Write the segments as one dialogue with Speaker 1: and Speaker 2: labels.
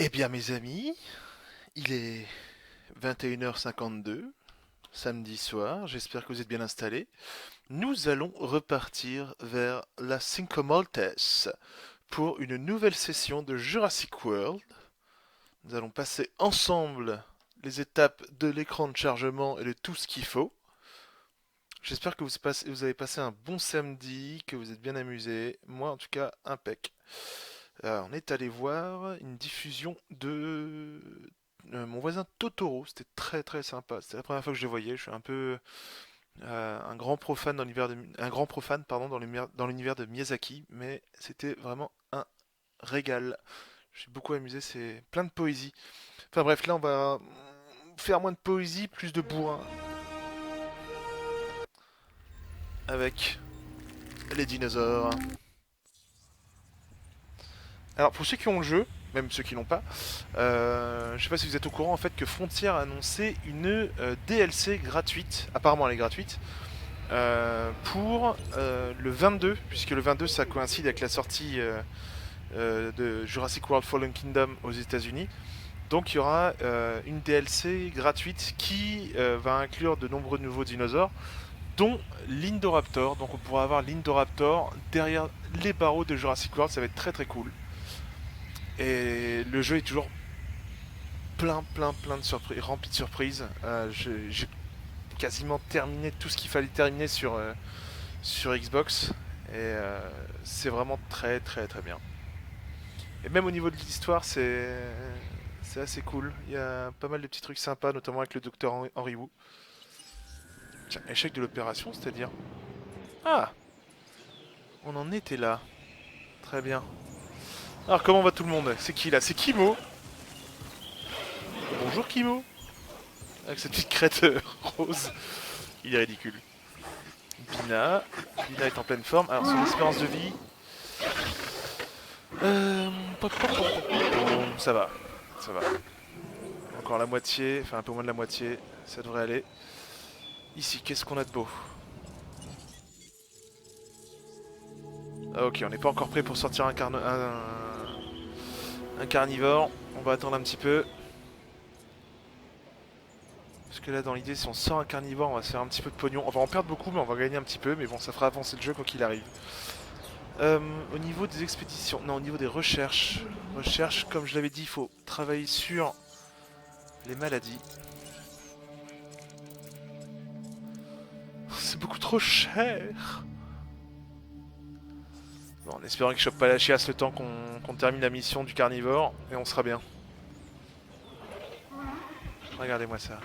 Speaker 1: Eh bien mes amis, il est 21h52, samedi soir, j'espère que vous êtes bien installés. Nous allons repartir vers la Cinco Maltes pour une nouvelle session de Jurassic World. Nous allons passer ensemble les étapes de l'écran de chargement et de tout ce qu'il faut. J'espère que vous avez passé un bon samedi, que vous êtes bien amusés. Moi en tout cas, impec. On est allé voir une diffusion de mon voisin Totoro. C'était très très sympa. C'était la première fois que je le voyais. Je suis un peu un grand profane dans l'univers un grand profane pardon dans l'univers de Miyazaki, mais c'était vraiment un régal. Je suis beaucoup amusé. C'est plein de poésie. Enfin bref, là on va faire moins de poésie, plus de bourrin avec les dinosaures. Alors pour ceux qui ont le jeu, même ceux qui l'ont pas, je sais pas si vous êtes au courant en fait que Frontier a annoncé une DLC gratuite, apparemment elle est gratuite, pour le 22, puisque le 22 ça coïncide avec la sortie de Jurassic World Fallen Kingdom aux États-Unis. Donc il y aura une DLC gratuite qui va inclure de nombreux nouveaux dinosaures, dont l'Indoraptor. Donc on pourra avoir l'Indoraptor derrière les barreaux de Jurassic World, ça va être très très cool. Et le jeu est toujours plein de surprises, rempli de surprises. J'ai quasiment terminé tout ce qu'il fallait terminer sur Xbox. Et c'est vraiment très bien. Et même au niveau de l'histoire, c'est assez cool. Il y a pas mal de petits trucs sympas, notamment avec le docteur Henry Wu. Tiens, échec de l'opération, c'est-à-dire... Ah, on en était là. Très bien. Alors comment va tout le monde? C'est qui là? C'est Kimo. Bonjour Kimo. Avec cette petite crête rose. Il est ridicule. Bina. Bina est en pleine forme. Alors son espérance de vie... Euh... Ça va. Ça va. Encore la moitié. Enfin un peu moins de la moitié. Ça devrait aller. Ici, qu'est-ce qu'on a de beau? Ah, ok, on n'est pas encore prêt pour sortir un carnivore. On va attendre un petit peu. Parce que là, dans l'idée, si on sort un carnivore, on va se faire un petit peu de pognon. On va en perdre beaucoup, mais on va gagner un petit peu. Mais bon, ça fera avancer le jeu quoi qu'il arrive. Au niveau des expéditions, non, au niveau des recherches. Recherches, comme je l'avais dit, il faut travailler sur les maladies. C'est beaucoup trop cher. Bon, en espérant qu'il chope pas la chiasse le temps qu'on termine la mission du carnivore. Et on sera bien. Regardez-moi ça.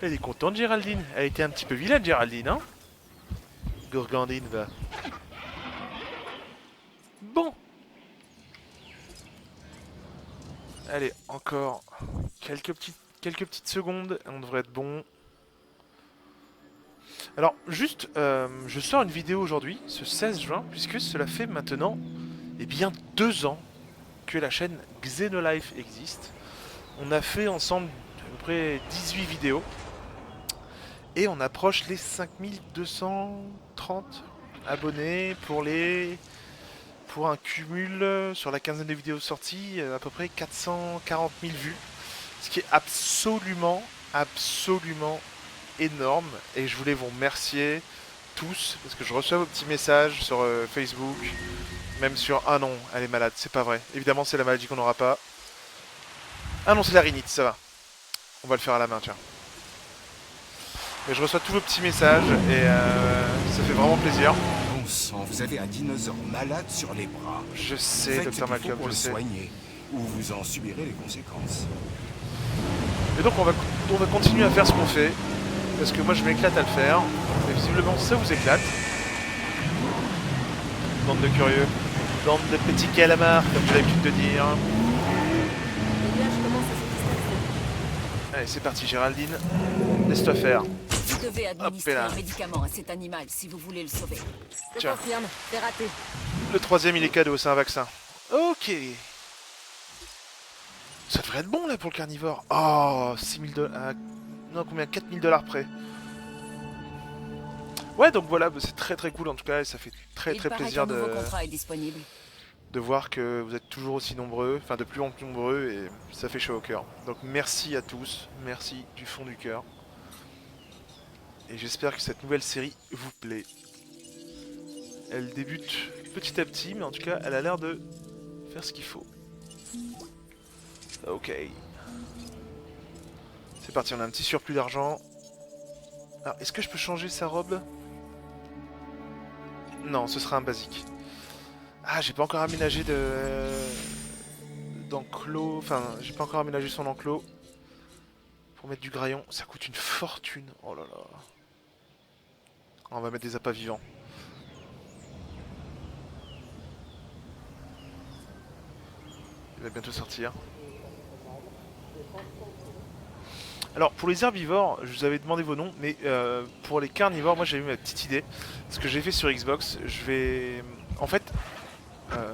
Speaker 1: Elle est contente, Géraldine. Elle était un petit peu vilaine, Géraldine, hein? Gourgandine, va. Bon. Allez, encore quelques petites secondes. On devrait être bon. Alors, juste, je sors une vidéo aujourd'hui, ce 16 juin, puisque cela fait maintenant, eh bien, 2 ans que la chaîne Xenolife existe. On a fait ensemble à peu près 18 vidéos. Et on approche les 5230 abonnés pour un cumul sur la quinzaine de vidéos sorties, à peu près 440 000 vues. Ce qui est absolument énorme. Et je voulais vous remercier tous, parce que je reçois vos petits messages sur Facebook, même sur... Ah non, elle est malade, c'est pas vrai. Évidemment, c'est la maladie qu'on n'aura pas. Ah non, c'est la rhinite, ça va. On va le faire à la main, tiens. Mais je reçois tous vos petits messages et ça fait vraiment plaisir.
Speaker 2: Bon sang, vous avez un dinosaure malade sur les bras.
Speaker 1: Je sais, Dr Malcolm,
Speaker 2: pour
Speaker 1: je
Speaker 2: le
Speaker 1: sais.
Speaker 2: soigner, ou vous en subirez les conséquences.
Speaker 1: Et donc on va continuer à faire ce qu'on fait, parce que moi je m'éclate à le faire, et visiblement ça vous éclate. Bande de curieux, bande de petits calamars, comme j'ai l'habitude de dire. Allez, c'est parti Géraldine, laisse-toi faire.
Speaker 3: Vous devez administrer
Speaker 1: là.
Speaker 3: un médicament à cet animal si vous voulez le sauver. Je
Speaker 1: Tiens.
Speaker 3: confirme, c'est raté.
Speaker 1: Le troisième il est cadeau, c'est un vaccin. Ok. Ça devrait être bon là pour le carnivore. Oh, 6000 $. Non, combien? 4000 $ près. Ouais, donc voilà, c'est très cool en tout cas, et ça fait très
Speaker 3: Il paraît
Speaker 1: plaisir
Speaker 3: qu'un nouveau contrat est disponible.
Speaker 1: de voir que vous êtes toujours aussi nombreux, enfin de plus en plus nombreux, et ça fait chaud au cœur. Donc merci à tous, merci du fond du cœur. Et j'espère que cette nouvelle série vous plaît. Elle débute petit à petit, mais en tout cas, elle a l'air de faire ce qu'il faut. Ok. C'est parti, on a un petit surplus d'argent. Alors, est-ce que je peux changer sa robe? Non, ce sera un basique. Ah, j'ai pas encore aménagé d'enclos. Enfin, j'ai pas encore aménagé son enclos. Pour mettre du graillon, ça coûte une fortune. Oh là là. On va mettre des appâts vivants. Il va bientôt sortir. Alors, pour les herbivores, je vous avais demandé vos noms, mais pour les carnivores, moi j'ai eu ma petite idée. Ce que j'ai fait sur Xbox, je vais... En fait,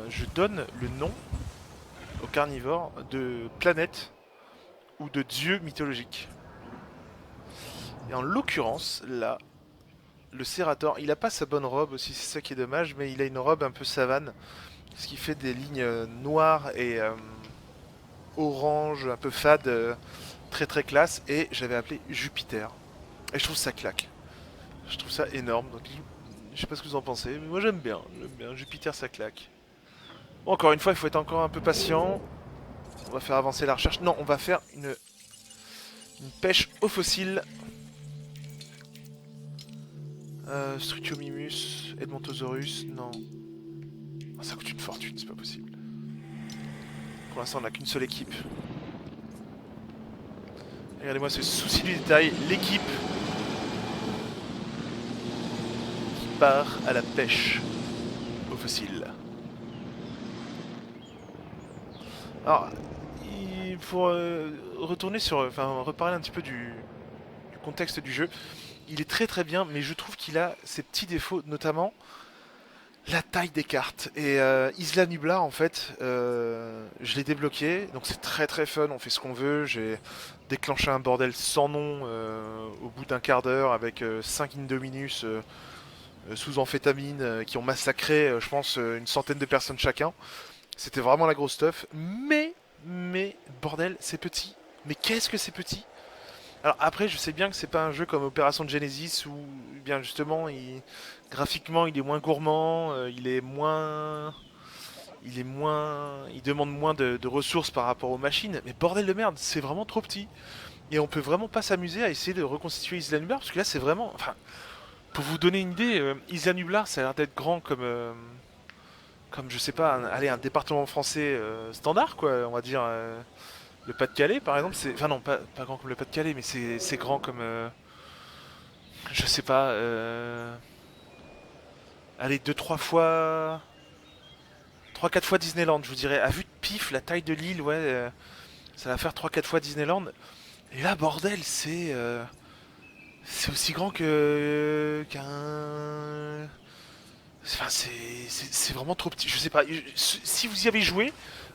Speaker 1: je donne le nom aux carnivores de planètes ou de dieux mythologiques. Et en l'occurrence, là, le Cerrator, il a pas sa bonne robe aussi, c'est ça qui est dommage, mais il a une robe un peu savane, ce qui fait des lignes noires et orange, un peu fade, très très classe, et j'avais appelé Jupiter. Et je trouve ça claque. Je trouve ça énorme, donc je sais pas ce que vous en pensez, mais moi j'aime bien, Jupiter ça claque. Bon, encore une fois, il faut être encore un peu patient. On va faire avancer la recherche. Non, on va faire une pêche aux fossiles. Struthiomimus, Edmontosaurus, non. Oh, ça coûte une fortune, c'est pas possible. Pour l'instant, on n'a qu'une seule équipe. Regardez-moi ce souci du détail, l'équipe qui part à la pêche aux fossiles. Alors, pour retourner sur, enfin, reparler un petit peu du contexte du jeu, il est très très bien, mais je trouve qu'il a ses petits défauts, notamment la taille des cartes. Et Isla Nublar, en fait, je l'ai débloqué, donc c'est très très fun, on fait ce qu'on veut. J'ai déclenché un bordel sans nom au bout d'un quart d'heure avec 5 Indominus sous amphétamine qui ont massacré, je pense, une centaine de personnes chacun. C'était vraiment la grosse stuff, mais bordel, c'est petit. Mais qu'est-ce que c'est petit? Alors après, je sais bien que c'est pas un jeu comme Opération Genesis où, bien justement, graphiquement, il est moins gourmand, il demande moins de ressources par rapport aux machines. Mais bordel de merde, c'est vraiment trop petit. Et on peut vraiment pas s'amuser à essayer de reconstituer Isla Nublar parce que là, c'est vraiment, enfin, pour vous donner une idée, Isla Nublar, ça a l'air d'être grand comme je sais pas, un département français standard, quoi, on va dire. Le Pas-de-Calais, par exemple, c'est. Enfin, non, pas grand comme le Pas-de-Calais, mais c'est grand comme. Je sais pas. Allez, deux trois fois. Trois quatre fois Disneyland, je vous dirais. À vue de pif, la taille de l'île, ouais. Ça va faire trois quatre fois Disneyland. Et là, bordel, c'est. C'est aussi grand qu'un. Enfin, c'est vraiment trop petit. Je sais pas. Si vous y avez joué,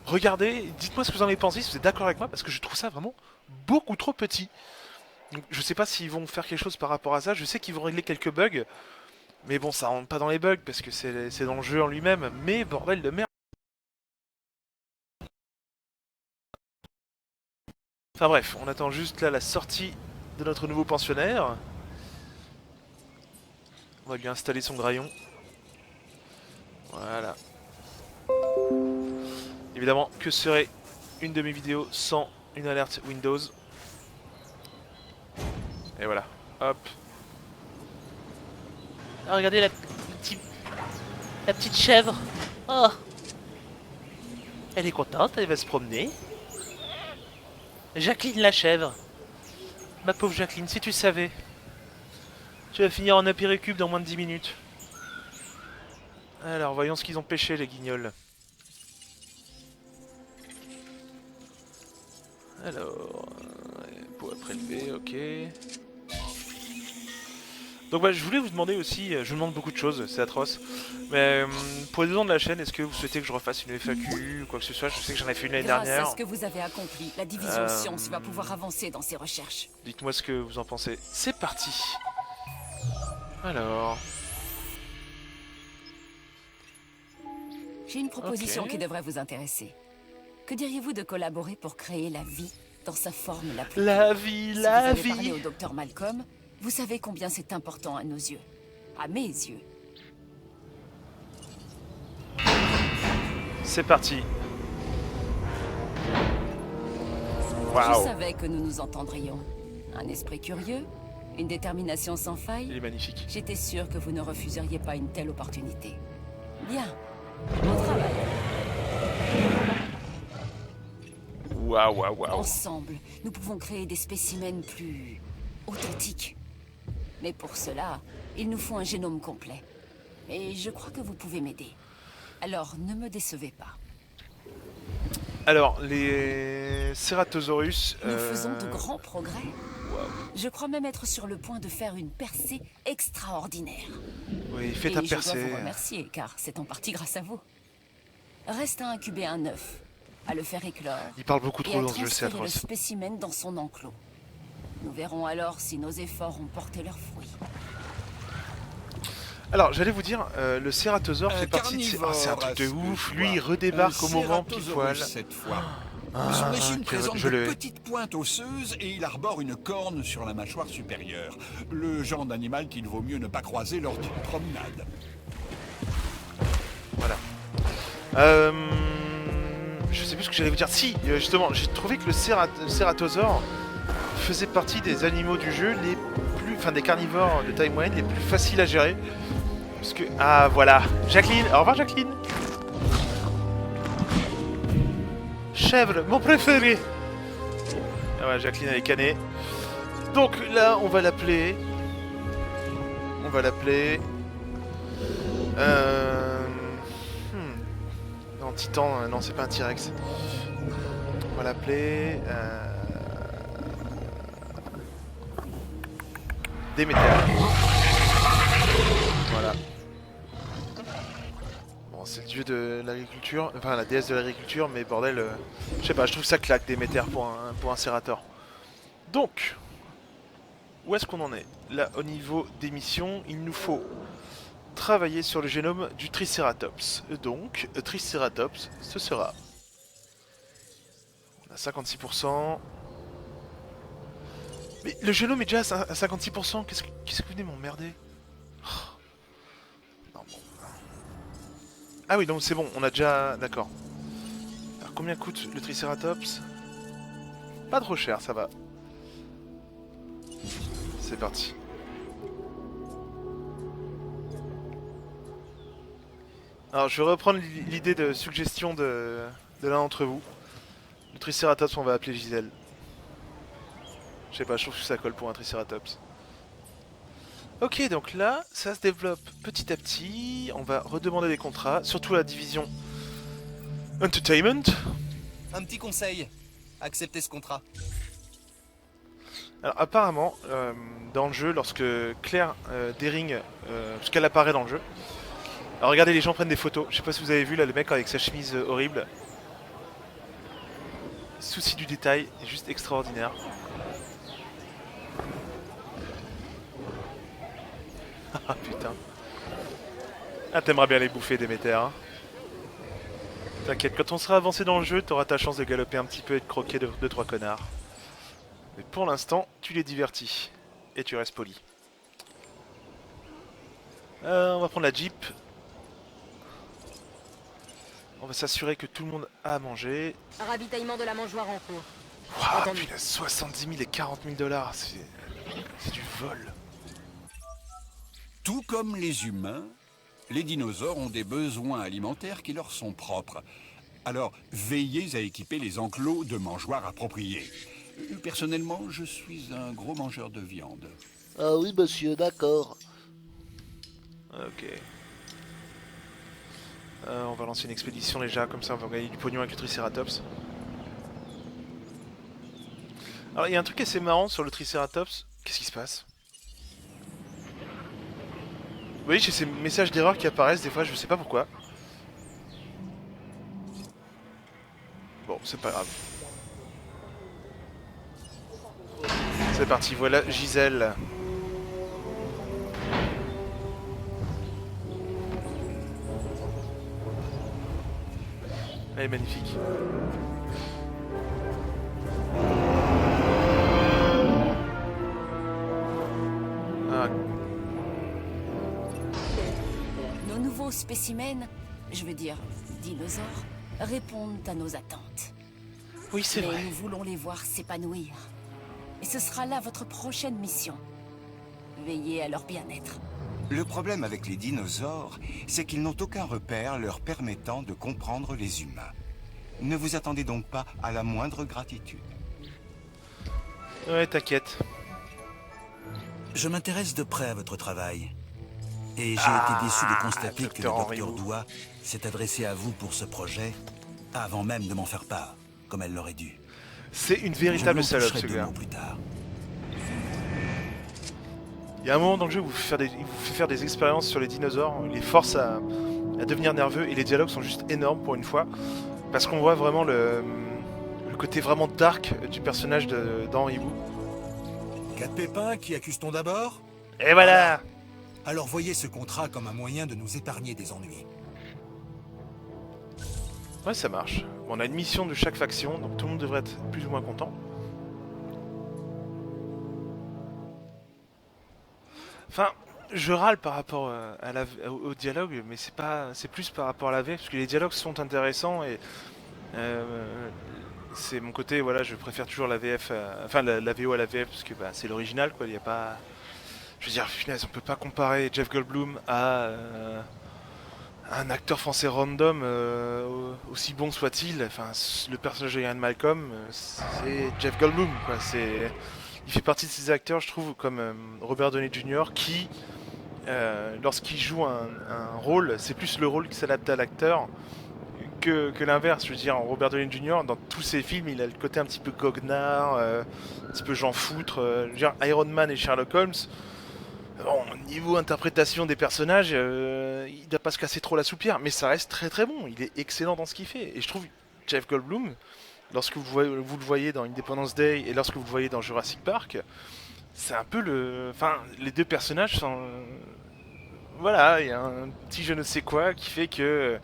Speaker 1: regardez, dites-moi ce que vous en avez pensé, si vous êtes d'accord avec moi, parce que je trouve ça vraiment beaucoup trop petit. Donc, je sais pas s'ils vont faire quelque chose par rapport à ça. Je sais qu'ils vont régler quelques bugs, mais bon, ça rentre pas dans les bugs parce que c'est dans le jeu en lui-même. Mais bordel de merde. Enfin bref, on attend juste là la sortie de notre nouveau pensionnaire. On va lui installer son graillon. Voilà. Évidemment, que serait une de mes vidéos sans une alerte Windows? Et voilà. Hop.
Speaker 4: Ah, regardez la petite chèvre. Oh, elle est contente, elle va se promener. Jacqueline la chèvre. Ma pauvre Jacqueline, si tu savais. Tu vas finir en apéricube dans moins de 10 minutes.
Speaker 1: Alors, voyons ce qu'ils ont pêché, les guignols. Alors, pour à prélever, ok. Donc bah, je voulais vous demander aussi, je vous demande beaucoup de choses, c'est atroce. Mais pour les deux ans de la chaîne, est-ce que vous souhaitez que je refasse une FAQ ou quoi que ce soit? Je sais que j'en ai fait une l'année
Speaker 3: Grâce
Speaker 1: dernière.
Speaker 3: à ce que vous avez accompli, la division Science va pouvoir avancer dans ses recherches.
Speaker 1: Dites-moi ce que vous en pensez. C'est parti. Alors...
Speaker 3: J'ai une proposition
Speaker 1: Ok.
Speaker 3: qui devrait vous intéresser. Que diriez-vous de collaborer pour créer la vie dans sa forme la plus
Speaker 1: La
Speaker 3: pure?
Speaker 1: vie,
Speaker 3: Si
Speaker 1: la
Speaker 3: vous avez parlé
Speaker 1: vie.
Speaker 3: au docteur Malcolm, vous savez combien c'est important à nos yeux. À mes yeux.
Speaker 1: C'est parti.
Speaker 3: Je
Speaker 1: Waouh.
Speaker 3: savais que nous nous entendrions. Un esprit curieux, une détermination sans
Speaker 1: Il
Speaker 3: faille.
Speaker 1: est magnifique.
Speaker 3: J'étais sûre que vous ne refuseriez pas une telle opportunité. Bien. Bon travail.
Speaker 1: Waouh, waouh, waouh.
Speaker 3: Ensemble, nous pouvons créer des spécimens plus authentiques. Mais pour cela, il nous faut un génome complet. Et je crois que vous pouvez m'aider. Alors, ne me décevez pas.
Speaker 1: Alors, les Ceratosaurus...
Speaker 3: Nous faisons de grands progrès. Je crois même être sur le point de faire une percée extraordinaire.
Speaker 1: Oui, fais
Speaker 3: Et
Speaker 1: ta
Speaker 3: je dois
Speaker 1: percée.
Speaker 3: vous remercier, car c'est en partie grâce à vous. Reste à incuber un œuf, à le faire éclore,
Speaker 1: Il parle beaucoup
Speaker 3: et
Speaker 1: trop
Speaker 3: à
Speaker 1: dans ce jeu, c'est
Speaker 3: transférer le
Speaker 1: atroce.
Speaker 3: spécimen dans son enclos. Nous verrons alors si nos efforts ont porté leurs fruits.
Speaker 1: Alors, j'allais vous dire, le Ceratosaure
Speaker 2: Un
Speaker 1: fait partie de ces... Ah, c'est un truc de
Speaker 2: carnivore,
Speaker 1: ouf.
Speaker 2: à ce
Speaker 1: Lui,
Speaker 2: que
Speaker 1: il
Speaker 2: je
Speaker 1: redébarque
Speaker 2: vois.
Speaker 1: au moment
Speaker 2: Un
Speaker 1: pile
Speaker 2: Ceratosaurus,
Speaker 1: poil.
Speaker 2: cette fois.
Speaker 1: Ah,
Speaker 2: Son régime
Speaker 1: que
Speaker 2: présente
Speaker 1: je
Speaker 2: de
Speaker 1: l'ai.
Speaker 2: petites pointes osseuses et il arbore une corne sur la mâchoire supérieure. Le genre d'animal qu'il vaut mieux ne pas croiser lors d'une promenade.
Speaker 1: Voilà. Je sais plus ce que j'allais vous dire. Si, justement, j'ai trouvé que le Ceratosaure faisait partie des animaux du jeu les plus... Enfin, des carnivores de taille moyenne les plus faciles à gérer. Parce que... Ah, voilà. Jacqueline. Au revoir, Jacqueline. Chèvre, mon préféré. Ah ouais, Jacqueline, elle est canée. Donc là, on va l'appeler... On va l'appeler... Non, Titan, non, c'est pas un T-Rex. On va l'appeler... Déméter. Voilà. Bon, c'est le dieu de l'agriculture, enfin la déesse de l'agriculture, mais bordel, je sais pas, je trouve ça claque Déméter pour un Cerrator. Donc, où est-ce qu'on en est? Là, au niveau des missions, il nous faut travailler sur le génome du Triceratops. Donc, Triceratops, ce sera... On a 56%. Mais le génome est déjà à 56%. Qu'est-ce que vous venez m'emmerder? Oh. Non, bon. Ah oui, donc c'est bon, on a déjà... D'accord. Alors, combien coûte le Triceratops? Pas trop cher, ça va. C'est parti. Alors, je vais reprendre l'idée de suggestion de l'un d'entre vous. Le Triceratops, on va appeler Gisèle. Je sais pas, je trouve que ça colle pour un Triceratops. Ok, donc là, ça se développe petit à petit. On va redemander des contrats, surtout à la division Entertainment.
Speaker 5: Un petit conseil, acceptez ce contrat.
Speaker 1: Alors apparemment, dans le jeu, lorsque Claire Deering, parce qu'elle apparaît dans le jeu, alors regardez, les gens prennent des photos. Je sais pas si vous avez vu là, le mec avec sa chemise horrible. Souci du détail, juste extraordinaire. Ah putain. Ah, t'aimeras bien les bouffer, Déméter, hein. T'inquiète, quand on sera avancé dans le jeu, t'auras ta chance de galoper un petit peu et de croquer 2-3 connards. Mais pour l'instant, tu les divertis. Et tu restes poli. On va prendre la Jeep. On va s'assurer que tout le monde a à manger.
Speaker 6: Ravitaillement de la mangeoire en cours.
Speaker 1: Waouh,
Speaker 6: Entendu.
Speaker 1: putain, 70 000 et 40 000 $. C'est du vol.
Speaker 2: Tout comme les humains, les dinosaures ont des besoins alimentaires qui leur sont propres. Alors, veillez à équiper les enclos de mangeoires appropriés. Personnellement, je suis un gros mangeur de viande.
Speaker 4: Ah oui, monsieur, d'accord.
Speaker 1: Ok. On va lancer une expédition déjà, comme ça on va gagner du pognon avec le Triceratops. Alors il y a un truc assez marrant sur le Triceratops. Qu'est-ce qui se passe? Vous voyez, j'ai ces messages d'erreur qui apparaissent des fois, je sais pas pourquoi. Bon, c'est pas grave. C'est parti, voilà Gisèle. Elle est magnifique. Ah,
Speaker 3: Nos nouveaux spécimens, je veux dire dinosaures, répondent à nos attentes.
Speaker 1: oui, c'est
Speaker 3: Mais
Speaker 1: vrai.
Speaker 3: nous voulons les voir s'épanouir. Et ce sera là votre prochaine mission. Veillez à leur bien-être.
Speaker 7: Le problème avec les dinosaures, c'est qu'ils n'ont aucun repère leur permettant de comprendre les humains. Ne vous attendez donc pas à la moindre gratitude.
Speaker 1: Ouais, t'inquiète.
Speaker 2: Je m'intéresse de près à votre travail. Et j'ai été déçu de constater que le
Speaker 1: Dr.
Speaker 2: docteur
Speaker 1: Henry.
Speaker 2: Doua s'est adressé à vous pour ce projet avant même de m'en faire part, comme elle l'aurait dû.
Speaker 1: C'est une
Speaker 2: Je
Speaker 1: véritable
Speaker 2: lui en
Speaker 1: salope,
Speaker 2: toucherai
Speaker 1: ce
Speaker 2: deux
Speaker 1: gars.
Speaker 2: mots plus tard.
Speaker 1: Il y a un moment dans le jeu où il vous fait faire des expériences sur les dinosaures, il les force à devenir nerveux, et les dialogues sont juste énormes pour une fois, parce qu'on voit vraiment le côté vraiment dark du personnage d'Henry Wu.
Speaker 8: Quatre pépins, qui accuse-t-on d'abord?
Speaker 1: Et voilà.
Speaker 8: Alors voyez ce contrat comme un moyen de nous épargner des ennuis.
Speaker 1: Ouais, ça marche. Bon, on a une mission de chaque faction, donc tout le monde devrait être plus ou moins content. Enfin, je râle par rapport au dialogue, mais c'est plus par rapport à la VF, parce que les dialogues sont intéressants et euh, c'est mon côté, voilà, je préfère toujours la VF, enfin la VO à la VF, parce que bah, c'est l'original, quoi. Il y a pas, je veux dire, finalement, on peut pas comparer Jeff Goldblum à un acteur français random, aussi bon soit-il. Enfin, le personnage de Ian Malcolm, c'est Jeff Goldblum, quoi. Il fait partie de ces acteurs, je trouve, comme Robert Downey Jr., qui, lorsqu'il joue un rôle, c'est plus le rôle qui s'adapte à l'acteur que l'inverse. Je veux dire, Robert Downey Jr., dans tous ses films, il a le côté un petit peu goguenard, un petit peu Jean Foutre. Je veux dire, Iron Man et Sherlock Holmes, bon, niveau interprétation des personnages, il ne doit pas se casser trop la soupière, mais ça reste très très bon. Il est excellent dans ce qu'il fait. Et je trouve Jeff Goldblum, lorsque vous le voyez dans Independence Day et lorsque vous le voyez dans Jurassic Park, c'est un peu le... Enfin, les deux personnages sont... Voilà, il y a un petit je ne sais quoi qui fait que...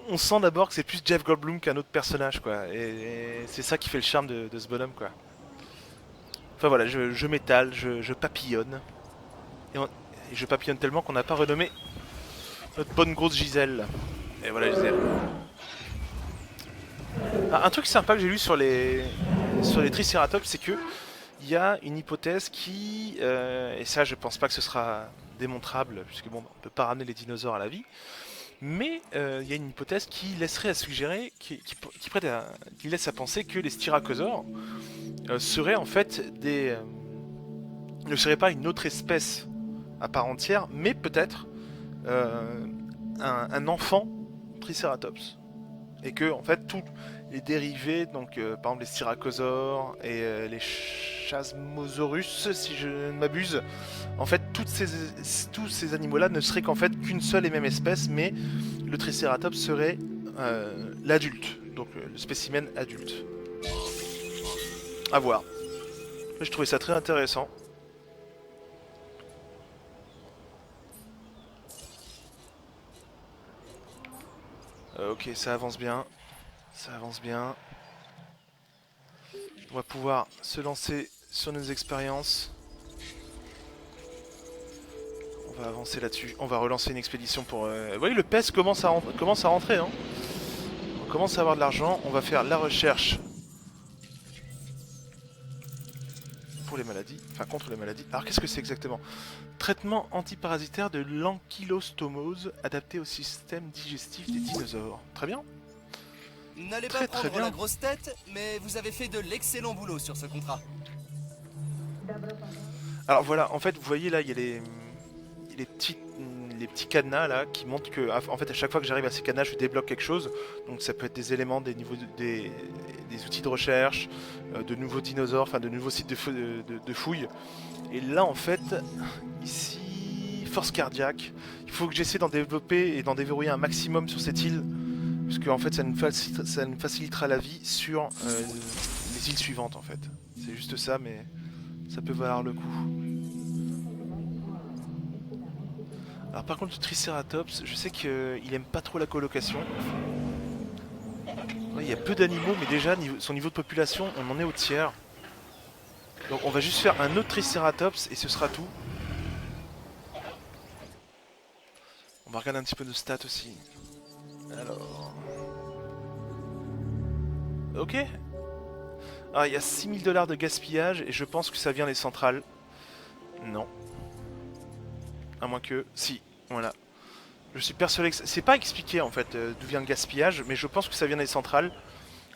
Speaker 1: On sent d'abord que c'est plus Jeff Goldblum qu'un autre personnage, quoi. Et c'est ça qui fait le charme de ce bonhomme, quoi. Enfin voilà, je m'étale, je papillonne. Et je papillonne tellement qu'on n'a pas renommé notre bonne grosse Gisèle. Et voilà Gisèle. Ah, un truc sympa que j'ai lu sur les Triceratops, c'est que il y a une hypothèse qui, et ça je pense pas que ce sera démontrable, puisque bon, on peut pas ramener les dinosaures à la vie, mais il y a une hypothèse qui laisserait à suggérer, qui laisse à penser que les styracosaures seraient en fait ne seraient pas une autre espèce à part entière, mais peut-être un enfant Triceratops. Et que en fait tous les dérivés, donc par exemple les styracosaures et les chasmosaurus, si je ne m'abuse, en fait tous ces animaux-là ne seraient qu'en fait qu'une seule et même espèce, mais le Triceratops serait l'adulte, donc le spécimen adulte. À voir. Je trouvais ça très intéressant. Ok, ça avance bien. Ça avance bien. On va pouvoir se lancer sur nos expériences. On va avancer là-dessus. On va relancer une expédition pour... Vous voyez, le PES commence à rentrer. Hein. On commence à avoir de l'argent. On va faire la recherche pour les maladies. Enfin, contre les maladies. Alors, qu'est-ce que c'est exactement? Traitement antiparasitaire de l'ankylostomose adapté au système digestif des dinosaures. Très bien.
Speaker 5: N'allez
Speaker 1: Très,
Speaker 5: pas
Speaker 1: très
Speaker 5: prendre
Speaker 1: bien.
Speaker 5: la grosse tête, mais vous avez fait de l'excellent boulot sur ce contrat.
Speaker 1: Alors voilà, en fait, vous voyez là, il y a les petits cadenas là qui montrent que, en fait, à chaque fois que j'arrive à ces cadenas, je débloque quelque chose. Donc ça peut être des éléments, des outils de recherche, de nouveaux dinosaures, enfin de nouveaux sites de fouilles. Et là, en fait, ici, force cardiaque. Il faut que j'essaie d'en développer et d'en déverrouiller un maximum sur cette île. Parce que en fait, ça nous facilitera la vie sur les îles suivantes, en fait. C'est juste ça, mais ça peut valoir le coup. Alors par contre, le Triceratops, je sais qu'il aime pas trop la colocation. Il y a peu d'animaux, mais déjà, son niveau de population, on en est au tiers. Donc on va juste faire un autre Triceratops et ce sera tout. On va regarder un petit peu nos stats aussi. Alors... Ok. Alors il y a 6000 $ de gaspillage et je pense que ça vient des centrales. Non. À moins que... Si, voilà. Je suis persuadé que... C'est pas expliqué en fait d'où vient le gaspillage, mais je pense que ça vient des centrales.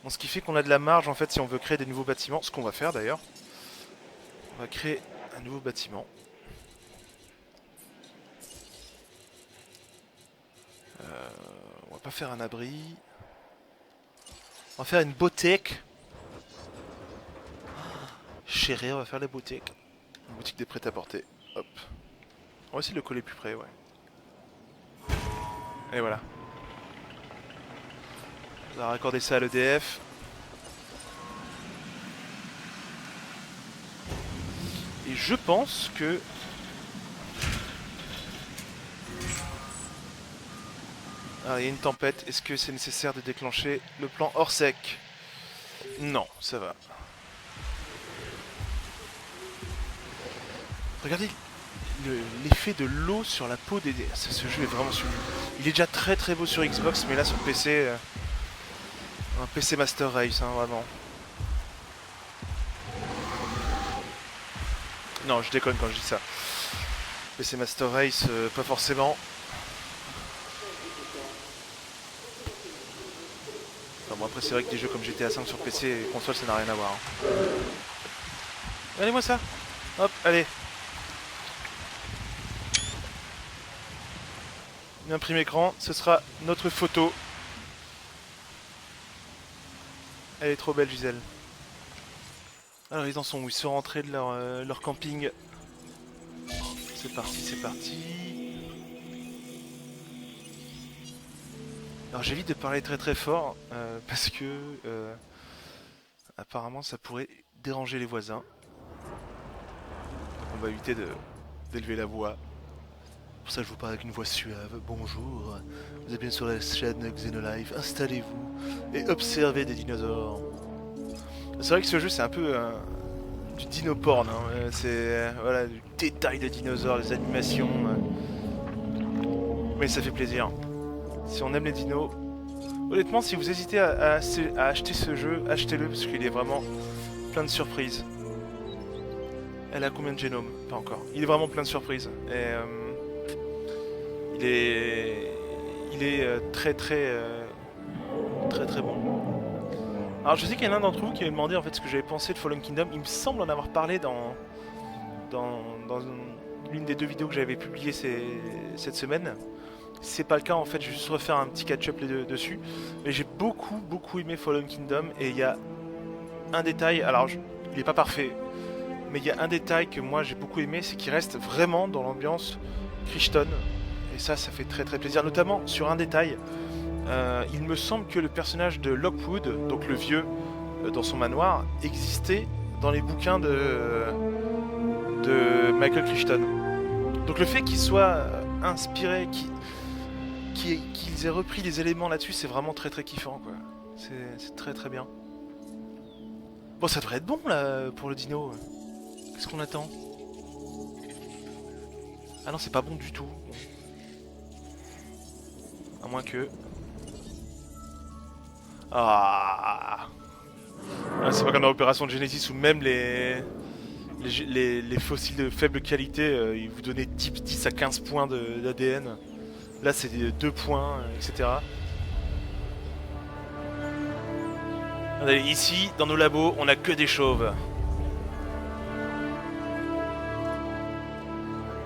Speaker 1: Bon, ce qui fait qu'on a de la marge en fait si on veut créer des nouveaux bâtiments, ce qu'on va faire d'ailleurs. On va créer un nouveau bâtiment. On va pas faire un abri. On va faire une boutique. Chérie, on va faire la boutique. Une boutique des prêt-à-porter. Hop. On va essayer de le coller plus près, ouais. Et voilà. On va raccorder ça à l'EDF. Et je pense que... Ah, il y a une tempête. Est-ce que c'est nécessaire de déclencher le plan hors sec? Non, ça va. Regardez l'effet de l'eau sur la peau des... Ce jeu est vraiment sublime. Il est déjà très très beau sur Xbox, mais là sur PC... un PC Master Race, hein, vraiment. Non, je déconne quand je dis ça. PC Master Race, pas forcément. Enfin, bon, après, c'est vrai que des jeux comme GTA 5 sur PC et console, ça n'a rien à voir. Hein. Allez-moi ça. Hop, allez. Une imprime écran, ce sera notre photo. Elle est trop belle, Gisèle. Alors, ils en sont où? Ils sont rentrés de leur camping. C'est parti, c'est parti. Alors, j'évite de parler très très fort parce que apparemment ça pourrait déranger les voisins. Donc, on va éviter d'élever la voix. Pour ça, je vous parle avec une voix suave. Bonjour, vous êtes bien sur la chaîne Xenolife. Installez-vous et observez des dinosaures. C'est vrai que ce jeu, c'est un peu du dino-porn. Hein. C'est voilà, du détail des dinosaures, des animations. Mais ça fait plaisir. Si on aime les dinos, honnêtement, si vous hésitez à acheter ce jeu, achetez-le parce qu'il est vraiment plein de surprises. Elle a combien de génomes? Pas encore. Il est vraiment plein de surprises. Et il est très très bon. Alors je sais qu'il y en a un d'entre vous qui m'a demandé en fait ce que j'avais pensé de Fallen Kingdom. Il me semble en avoir parlé dans l'une des 2 vidéos que j'avais publiées cette semaine. Si c'est pas le cas, en fait, je vais juste refaire un petit catch-up dessus. Mais j'ai beaucoup aimé Fallen Kingdom. Et il y a un détail, alors il est pas parfait, mais il y a un détail que moi j'ai beaucoup aimé, c'est qu'il reste vraiment dans l'ambiance Crichton. Et ça fait très très plaisir, notamment sur un détail. Il me semble que le personnage de Lockwood, donc le vieux dans son manoir, existait dans les bouquins de Michael Crichton. Donc le fait qu'il soit inspiré, qu'ils aient repris les éléments là-dessus, c'est vraiment très très kiffant, quoi. C'est très très bien. Bon, ça devrait être bon là pour le dino. Qu'est-ce qu'on attend? Ah non, c'est pas bon du tout. À moins que... Ah, c'est pas comme dans l'opération de Genesis où même les fossiles de faible qualité, ils vous donnaient 10 à 15 points d'ADN. Là, c'est 2 points, etc. Regardez, ici, dans nos labos, on a que des chauves.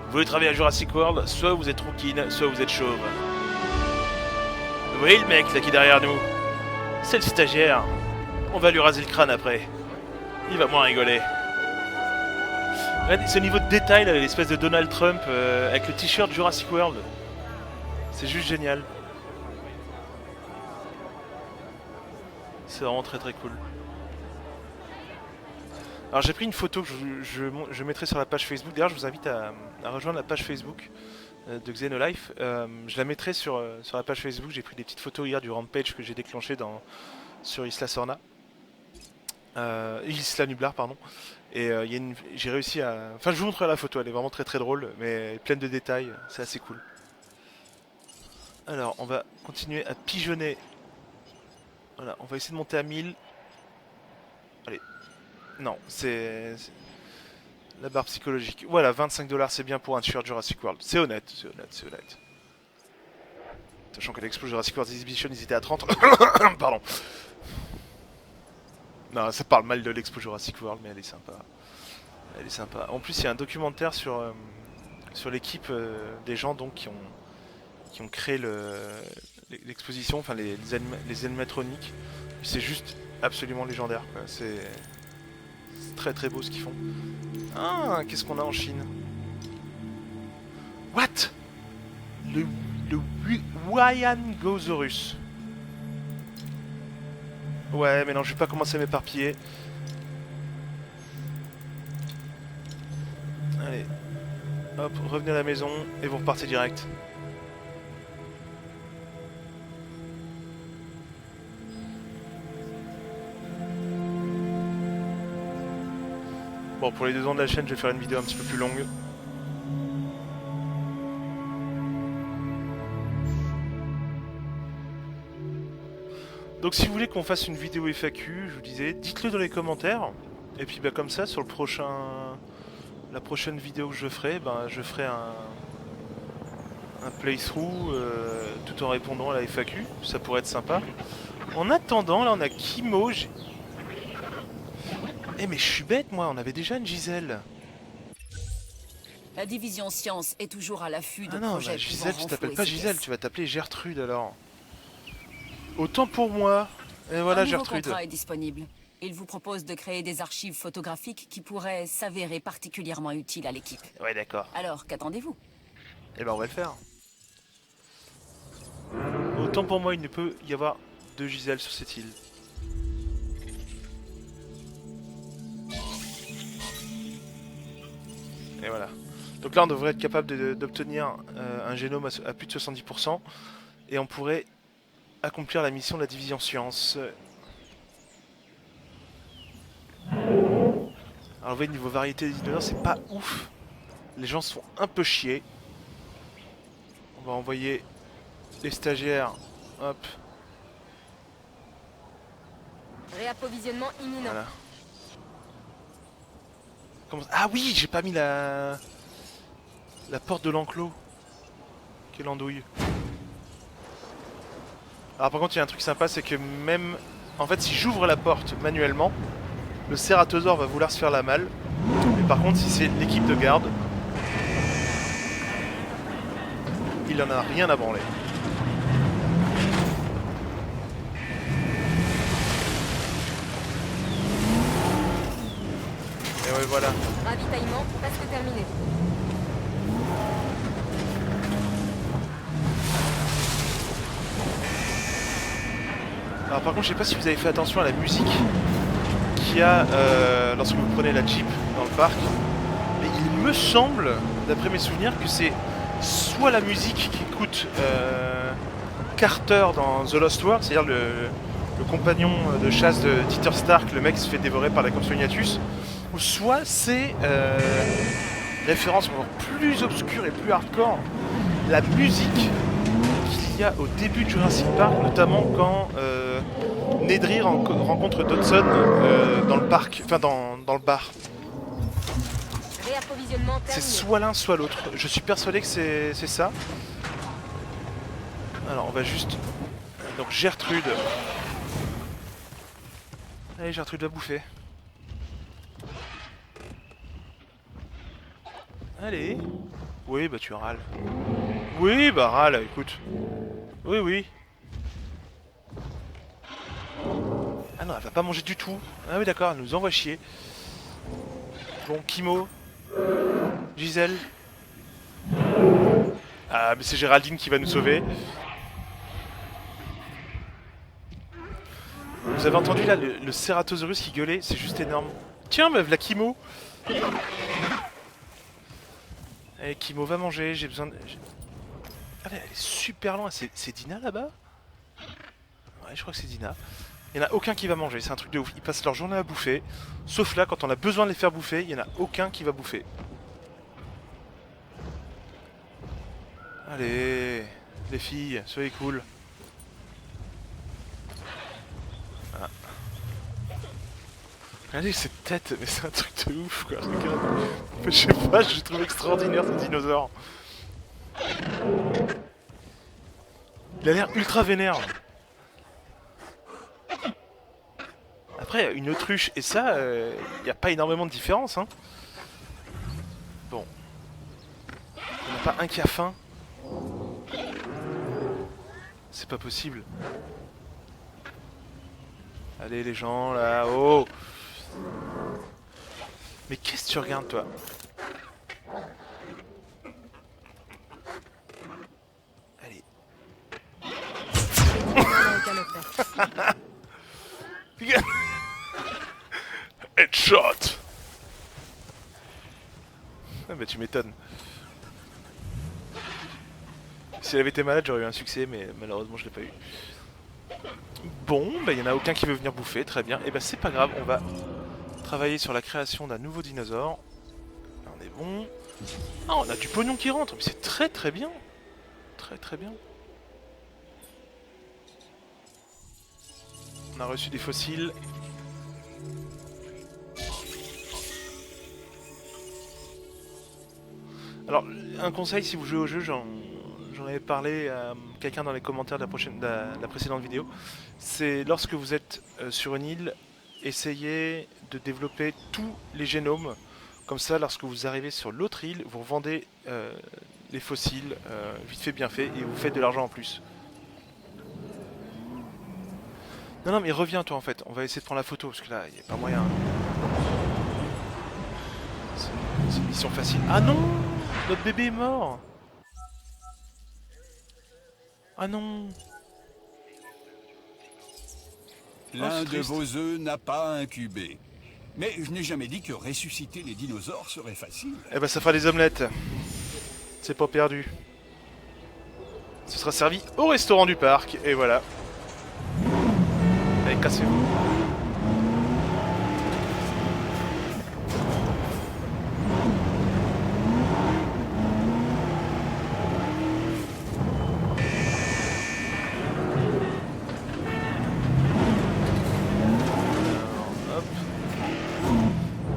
Speaker 1: Vous voulez travailler à Jurassic World, soit vous êtes rouquine, soit vous êtes chauve. Vous voyez le mec là qui est derrière nous? C'est le stagiaire. On va lui raser le crâne après. Il va moins rigoler. Regardez ce niveau de détail là, l'espèce de Donald Trump avec le t-shirt Jurassic World. C'est juste génial. C'est vraiment très très cool. Alors j'ai pris une photo que je mettrai sur la page Facebook. D'ailleurs je vous invite à rejoindre la page Facebook de Xenolife. Je la mettrai sur la page Facebook. J'ai pris des petites photos hier du rampage que j'ai déclenché sur Isla Sorna. Isla Nublar, pardon. Et j'ai réussi à... Enfin, je vous montrerai la photo, elle est vraiment très très drôle, mais pleine de détails, c'est assez cool. Alors, on va continuer à pigeonner. Voilà, on va essayer de monter à 1000. Allez. Non, c'est... La barre psychologique. Voilà, 25$, c'est bien pour un tueur Jurassic World. C'est honnête, c'est honnête, c'est honnête. Sachant qu'à l'Expo Jurassic World Exhibition, ils étaient à 30. Pardon. Non, ça parle mal de l'Expo Jurassic World, mais elle est sympa. Elle est sympa. En plus, il y a un documentaire sur l'équipe des gens donc, qui ont créé l'exposition, enfin les animatroniques. C'est juste absolument légendaire. C'est très très beau ce qu'ils font. Ah, qu'est-ce qu'on a en Chine? What? Le Wyangosaurus. Ouais, mais non, je vais pas commencer à m'éparpiller. Allez. Hop, revenez à la maison et vous repartez direct. Bon, pour les 2 ans de la chaîne, je vais faire une vidéo un petit peu plus longue. Donc si vous voulez qu'on fasse une vidéo FAQ, je vous disais, dites-le dans les commentaires. Et puis bah, comme ça, sur la prochaine vidéo que je ferai un playthrough tout en répondant à la FAQ. Ça pourrait être sympa. En attendant, là on a Kimo. Eh mais je suis bête moi, on avait déjà une Gisèle.
Speaker 3: La division science est toujours à l'affût de
Speaker 1: Ah non,
Speaker 3: projets
Speaker 1: bah, Gisèle, tu t'appelles pas Gisèle,
Speaker 3: efficaces.
Speaker 1: tu vas t'appeler Gertrude alors. Autant pour moi. Et voilà
Speaker 3: Un nouveau
Speaker 1: Gertrude.
Speaker 3: contrat est disponible. Il vous propose de créer des archives photographiques qui pourraient s'avérer particulièrement utiles à l'équipe.
Speaker 1: Ouais d'accord.
Speaker 3: Alors, qu'attendez-vous?
Speaker 1: Eh ben on va le faire. Autant pour moi, il ne peut y avoir 2 Gisèle sur cette île. Et voilà. Donc là on devrait être capable d'obtenir un génome à plus de 70%. Et on pourrait accomplir la mission de la division science. Alors vous voyez, niveau variété des dinosaures, c'est pas ouf. Les gens se font un peu chier. On va envoyer les stagiaires. Hop,
Speaker 6: Réapprovisionnement imminent.
Speaker 1: voilà. Ah oui, j'ai pas mis la porte de l'enclos. Quelle andouille. Alors par contre, il y a un truc sympa, c'est que même... En fait, si j'ouvre la porte manuellement, le cératosaure va vouloir se faire la malle. Mais par contre, si c'est l'équipe de garde, il en a rien à branler. Et ouais, voilà.
Speaker 6: Ravitaillement presque terminé.
Speaker 1: Alors par contre, je sais pas si vous avez fait attention à la musique qu'il y a lorsque vous prenez la Jeep dans le parc. Mais il me semble, d'après mes souvenirs, que c'est soit la musique qu'écoute Carter dans The Lost World, c'est-à-dire le compagnon de chasse de Dieter Stark, le mec qui se fait dévorer par la Compsognathus, ou soit c'est référence encore plus obscure et plus hardcore, la musique qu'il y a au début de Jurassic Park, notamment quand Nedry rencontre Dodson dans le parc, enfin dans le bar.
Speaker 6: Réapprovisionnement
Speaker 1: C'est
Speaker 6: terminé.
Speaker 1: soit l'un soit l'autre. Je suis persuadé que c'est ça. Alors on va juste... Donc Gertrude. Allez Gertrude va bouffer. Allez. Oui bah tu râles. Oui bah râle, écoute. Oui oui. Ah non, elle va pas manger du tout. Ah oui d'accord, elle nous envoie chier. Bon, Kimo. Gisèle. Ah mais c'est Géraldine qui va nous sauver. Vous avez entendu là le Ceratosaurus qui gueulait, c'est juste énorme. Tiens meuf, la Kimo. Et Kimo va manger, j'ai besoin de... Ah, elle est super loin, c'est Dina là-bas? Ouais, je crois que c'est Dina. Il n'y en a aucun qui va manger, c'est un truc de ouf. Ils passent leur journée à bouffer. Sauf là, quand on a besoin de les faire bouffer, il n'y en a aucun qui va bouffer. Allez, les filles, soyez cool. Voilà. Regardez cette tête, mais c'est un truc de ouf quoi, regarde. Je sais pas, je le trouve extraordinaire ce dinosaure. Il a l'air ultra vénère. Après, une autruche et ça, il n'y a pas énormément de différence. Hein. Bon. Il n'y en a pas un qui a faim. C'est pas possible. Allez les gens là, oh! Mais qu'est-ce que tu regardes toi? Allez. Headshot! Ah bah tu m'étonnes. Si elle avait été malade, j'aurais eu un succès, mais malheureusement je l'ai pas eu. Bon, bah il y en a aucun qui veut venir bouffer, très bien. Et bah c'est pas grave, on va travailler sur la création d'un nouveau dinosaure. Là on est bon. Ah, on a du pognon qui rentre, mais c'est très très bien. Très très bien. On a reçu des fossiles. Alors, un conseil si vous jouez au jeu, j'en avais parlé à quelqu'un dans les commentaires de la précédente vidéo, c'est lorsque vous êtes sur une île, essayez de développer tous les génomes. Comme ça, lorsque vous arrivez sur l'autre île, vous revendez les fossiles, vite fait bien fait, et vous faites de l'argent en plus. Non, non, mais reviens toi en fait, on va essayer de prendre la photo, parce que là, il n'y a pas moyen. C'est une mission facile. Ah non! Notre bébé est mort! Ah non!
Speaker 2: L'un de vos œufs n'a pas incubé. Mais je n'ai jamais dit que ressusciter les dinosaures serait facile.
Speaker 1: Eh ben ça fera des omelettes. C'est pas perdu. Ce sera servi au restaurant du parc, et voilà. Allez, cassez-vous.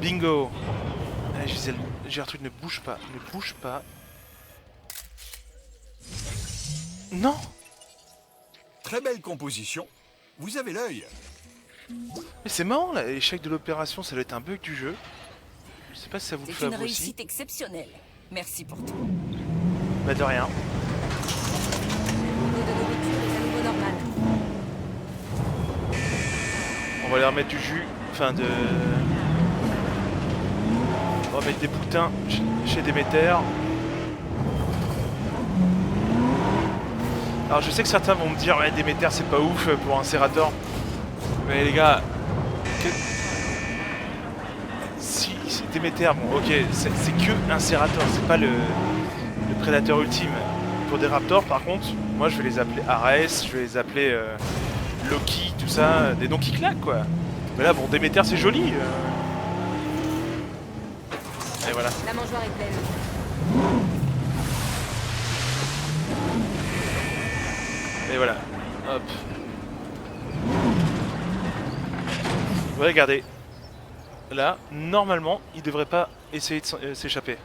Speaker 1: Bingo. Allez, Gisèle, Gertrude, ne bouge pas, ne bouge pas. Non.
Speaker 2: Très belle composition. Vous avez l'œil.
Speaker 1: Mais c'est marrant, là, l'échec de l'opération, ça doit être un bug du jeu. Je sais pas si ça vous le fait
Speaker 3: C'est
Speaker 1: à
Speaker 3: une
Speaker 1: vous aussi.
Speaker 3: réussite exceptionnelle. Merci pour tout.
Speaker 1: Bah de rien.
Speaker 6: Le niveau de nourriture est à nouveau normal.
Speaker 1: On va leur mettre du jus, enfin de... On va mettre des boutins chez Déméter. Alors je sais que certains vont me dire ouais Déméter c'est pas ouf pour un Ceratops. Mais les gars... Si c'est Déméter, bon ok, c'est que un Ceratops, c'est pas le prédateur ultime. Pour des Raptors par contre, moi je vais les appeler Ares, je vais les appeler Loki, tout ça, des noms qui claquent quoi. Mais là bon Déméter c'est joli. Et voilà.
Speaker 6: La mangeoire est pleine.
Speaker 1: Et voilà. Hop. Regardez. Là, normalement, il devrait pas essayer de s'échapper.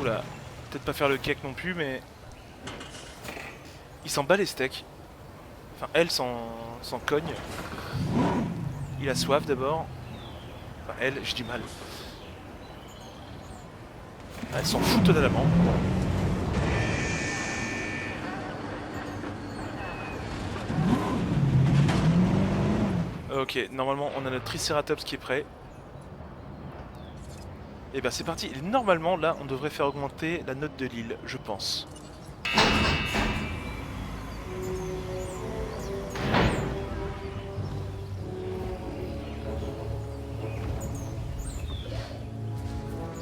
Speaker 1: Oula. Peut-être pas faire le cake non plus, mais... Il s'en bat les steaks. Enfin, elle s'en cogne. Il a soif d'abord. Enfin, elle, je dis mal. Elle s'en fout totalement. Ok, normalement on a notre Triceratops qui est prêt. Et bien c'est parti. Et normalement là on devrait faire augmenter la note de l'île, je pense.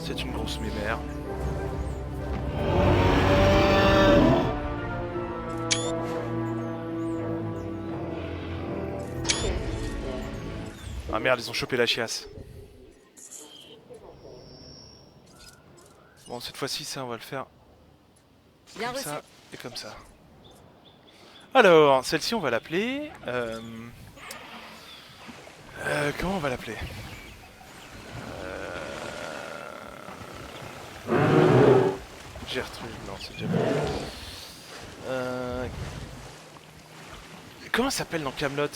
Speaker 1: C'est une grosse mémère. Ah merde, ils ont chopé la chiasse. Bon, cette fois-ci, ça, on va le faire
Speaker 6: Bien
Speaker 1: comme
Speaker 6: reçu.
Speaker 1: ça et comme ça. Alors, celle-ci, on va l'appeler... comment on va l'appeler? Gertrude, non, c'est déjà bon. Comment ça s'appelle dans Camelot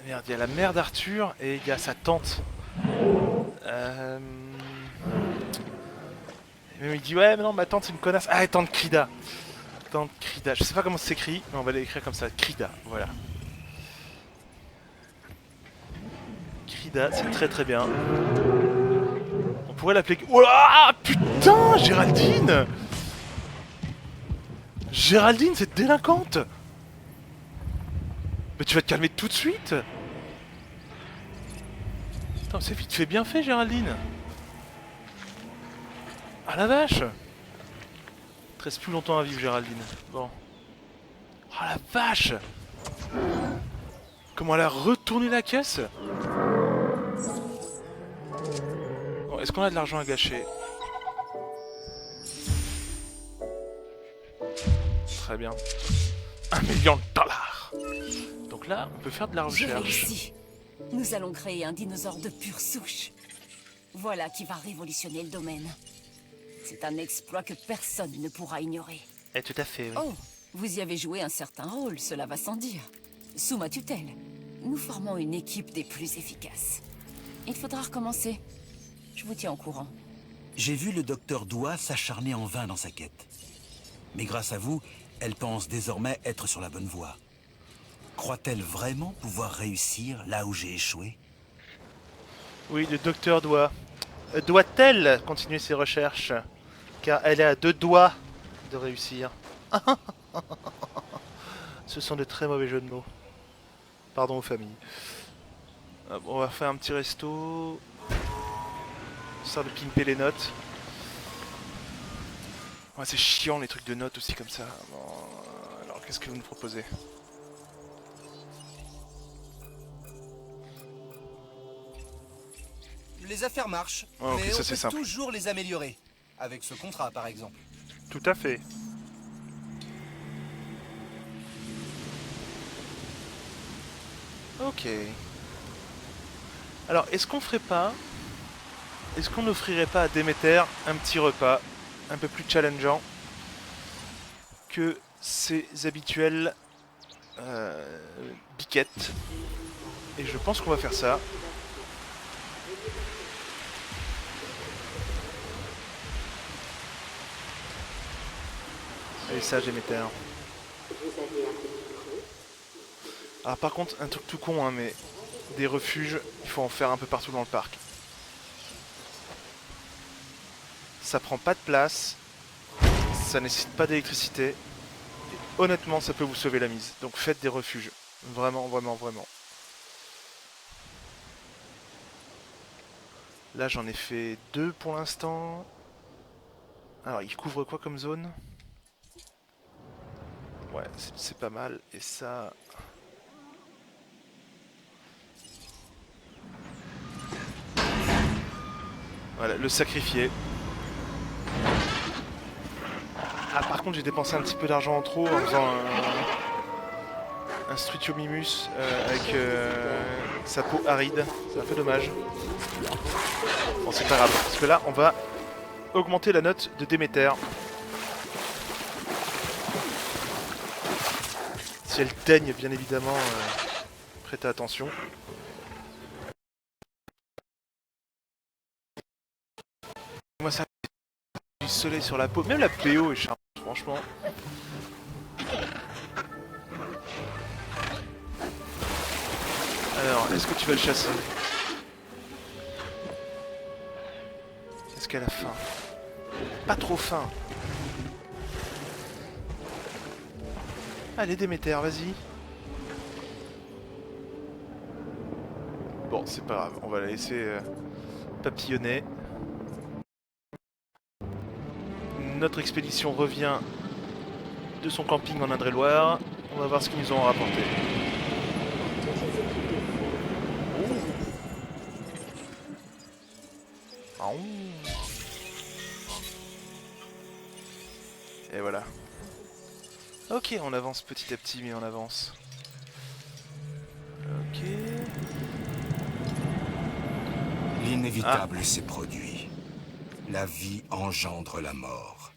Speaker 1: Merde, il y a la mère d'Arthur et il y a sa tante. Mais il dit ouais mais non ma tante c'est une connasse. Ah tante Krida. Tante Krida. Je sais pas comment ça s'écrit, mais on va l'écrire comme ça. Krida, voilà. Krida, c'est très très bien. On pourrait l'appeler... Oh là, putain, Géraldine! Géraldine, cette délinquante! Mais tu vas te calmer tout de suite! Putain, c'est vite fait bien fait, Géraldine! Ah la vache! Il te reste plus longtemps à vivre, Géraldine. Bon. Oh la vache! Comment elle a retourné la caisse? Bon, est-ce qu'on a de l'argent à gâcher? Très bien. 1 million de dollars. Donc là, on peut faire de la
Speaker 3: J'ai
Speaker 1: recherche.
Speaker 3: réussi. Nous allons créer un dinosaure de pure souche. Voilà qui va révolutionner le domaine. C'est un exploit que personne ne pourra ignorer.
Speaker 4: Eh, tout à fait, oui.
Speaker 3: Oh, vous y avez joué un certain rôle, cela va sans dire. Sous ma tutelle, nous formons une équipe des plus efficaces. Il faudra recommencer. Je vous tiens au courant.
Speaker 8: J'ai vu le docteur Doua s'acharner en vain dans sa quête. Mais grâce à vous, elle pense désormais être sur la bonne voie. Croit-elle vraiment pouvoir réussir là où j'ai échoué?
Speaker 4: Oui, le docteur doit-elle continuer ses recherches? Car elle est à 2 doigts de réussir. Ce sont de très mauvais jeux de mots. Pardon aux familles. On va faire un petit resto. Histoire de pimper les notes. Ouais, c'est chiant les trucs de notes aussi comme ça. Bon, alors qu'est-ce que vous nous proposez?
Speaker 5: Les affaires marchent,
Speaker 1: Ah, ok,
Speaker 5: mais
Speaker 1: ça,
Speaker 5: on
Speaker 1: c'est
Speaker 5: peut
Speaker 1: simple.
Speaker 5: toujours les améliorer. Avec ce contrat, par exemple.
Speaker 1: Tout à fait. Ok. Alors, est-ce qu'on ferait pas... Est-ce qu'on n'offrirait pas à Déméter un petit repas un peu plus challengeant que ses habituelles biquettes? Et je pense qu'on va faire ça. Allez, ça, Déméter. Alors par contre, un truc tout con, hein, mais des refuges, il faut en faire un peu partout dans le parc. Ça prend pas de place, ça nécessite pas d'électricité. Et honnêtement, ça peut vous sauver la mise. Donc faites des refuges. Vraiment, vraiment, vraiment. Là, j'en ai fait 2 pour l'instant. Alors, il couvre quoi comme zone? Ouais, c'est pas mal. Et ça... Voilà, le sacrifier. Ah, par contre, j'ai dépensé un petit peu d'argent en trop en faisant un Strutiomimus avec sa peau aride. C'est un peu dommage. Bon, c'est pas grave, parce que là, on va augmenter la note de Déméter. Si elle daigne, bien évidemment, prêtez attention. Moi, ça du soleil sur la peau. Même la PO est charmante, franchement. Alors, est-ce que tu vas le chasser? Est-ce qu'elle a faim? Pas trop faim. Allez, Déméter, vas-y.
Speaker 4: Bon, c'est pas grave, on va la laisser papillonner. Notre expédition revient de son camping en Indre-et-Loire. On va voir ce qu'ils nous ont rapporté. Oh. Et voilà. Ok, on avance petit à petit, mais on avance. Ok.
Speaker 7: L'inévitable s'est produit. La vie engendre la mort.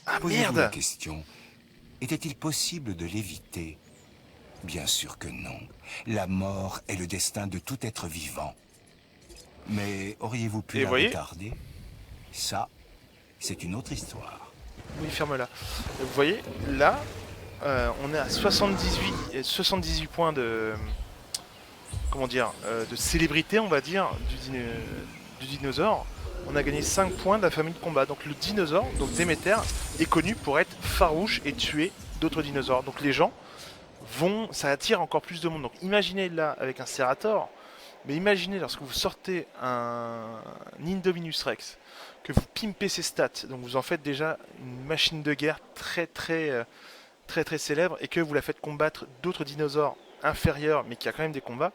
Speaker 4: Ah
Speaker 7: Posez-vous la
Speaker 4: merde!
Speaker 7: question, était-il possible de l'éviter? Bien sûr que non. La mort est le destin de tout être vivant. Mais auriez-vous pu
Speaker 4: Et
Speaker 7: la
Speaker 4: voyez
Speaker 7: retarder? Ça, c'est une autre histoire.
Speaker 4: Oui, ferme-la. Vous voyez, là, on est à 78 points de... Comment dire, de célébrité, on va dire, du dinosaure. On a gagné 5 points de la famille de combat. Donc le dinosaure, donc Déméter, est connu pour être farouche et tuer d'autres dinosaures. Donc les gens vont... Ça attire encore plus de monde. Donc imaginez là, avec un Ceratops, mais imaginez lorsque vous sortez un Indominus Rex, que vous pimpez ses stats, donc vous en faites déjà une machine de guerre très célèbre, et que vous la faites combattre d'autres dinosaures inférieurs, mais qui a quand même des combats,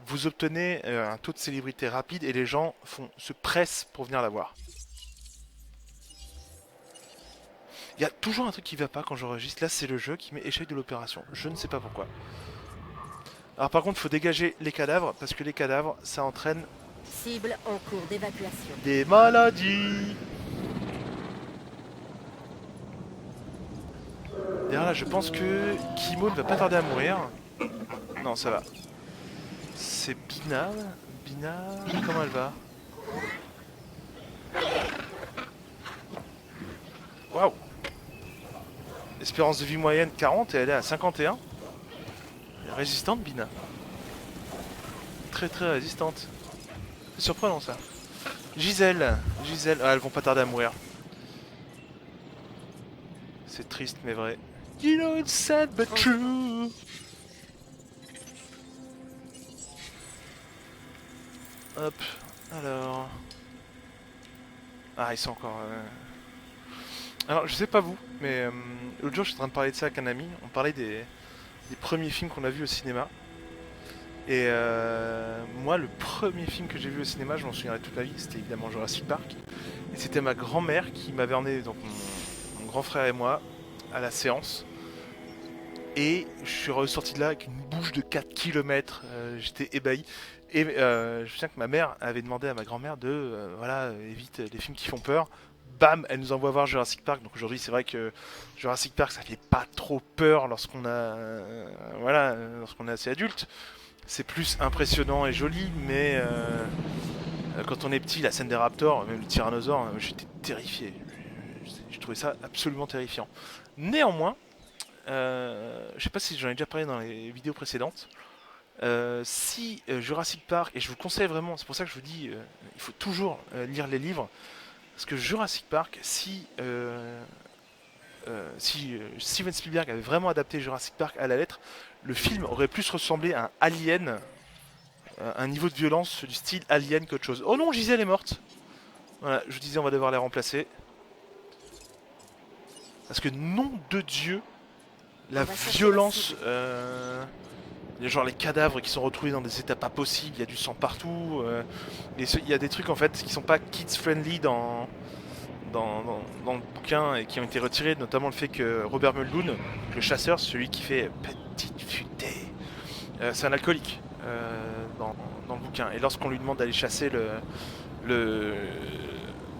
Speaker 4: vous obtenez un taux de célébrité rapide et les gens se pressent pour venir la voir. Il y a toujours un truc qui va pas quand j'enregistre, là c'est le jeu qui met échec de l'opération, je ne sais pas pourquoi. Alors par contre il faut dégager les cadavres, parce que les cadavres ça entraîne
Speaker 6: Cible en cours d'évacuation.
Speaker 4: des maladies. D'ailleurs là je pense que Kimo ne va pas tarder à mourir. Non ça va. C'est Bina. Bina... Comment elle va? Waouh. Espérance de vie moyenne 40 et elle est à 51. Elle est résistante Bina. Très résistante. C'est surprenant ça. Gisèle. Ah, elles vont pas tarder à mourir. C'est triste mais vrai. You know it's sad but true. Hop, alors... Ah, ils sont encore... Alors, je sais pas vous, mais l'autre jour, je suis en train de parler de ça avec un ami. On parlait des premiers films qu'on a vus au cinéma. Et moi, le premier film que j'ai vu au cinéma, je m'en souviendrai toute ma vie, c'était évidemment Jurassic Park. Et c'était ma grand-mère qui m'avait emmené, donc mon grand frère et moi, à la séance. Et je suis ressorti de là avec une bouche de 4 km. J'étais ébahi. Et je me souviens que ma mère avait demandé à ma grand-mère de voilà, évite les films qui font peur. Bam, elle nous envoie voir Jurassic Park. Donc aujourd'hui, c'est vrai que Jurassic Park, ça fait pas trop peur lorsqu'on a voilà, lorsqu'on est assez adulte. C'est plus impressionnant et joli, mais quand on est petit, la scène des raptors, même le tyrannosaure, j'étais terrifié. Je trouvais ça absolument terrifiant. Néanmoins, je sais pas si j'en ai déjà parlé dans les vidéos précédentes. Si Jurassic Park, et je vous conseille vraiment, c'est pour ça que je vous dis, il faut toujours lire les livres, parce que Jurassic Park, si Steven Spielberg avait vraiment adapté Jurassic Park à la lettre, le film aurait plus ressemblé à un Alien, un niveau de violence du style Alien qu'autre chose. Oh non, Gisèle est morte. Voilà, je vous disais, on va devoir les remplacer. Parce que nom de Dieu, la violence... genre les cadavres qui sont retrouvés dans des états pas possibles, il y a du sang partout. Il y a des trucs en fait qui sont pas kids friendly dans le bouquin et qui ont été retirés, notamment le fait que Robert Muldoon, le chasseur, celui qui fait Petite Futée, c'est un alcoolique dans le bouquin. Et lorsqu'on lui demande d'aller chasser de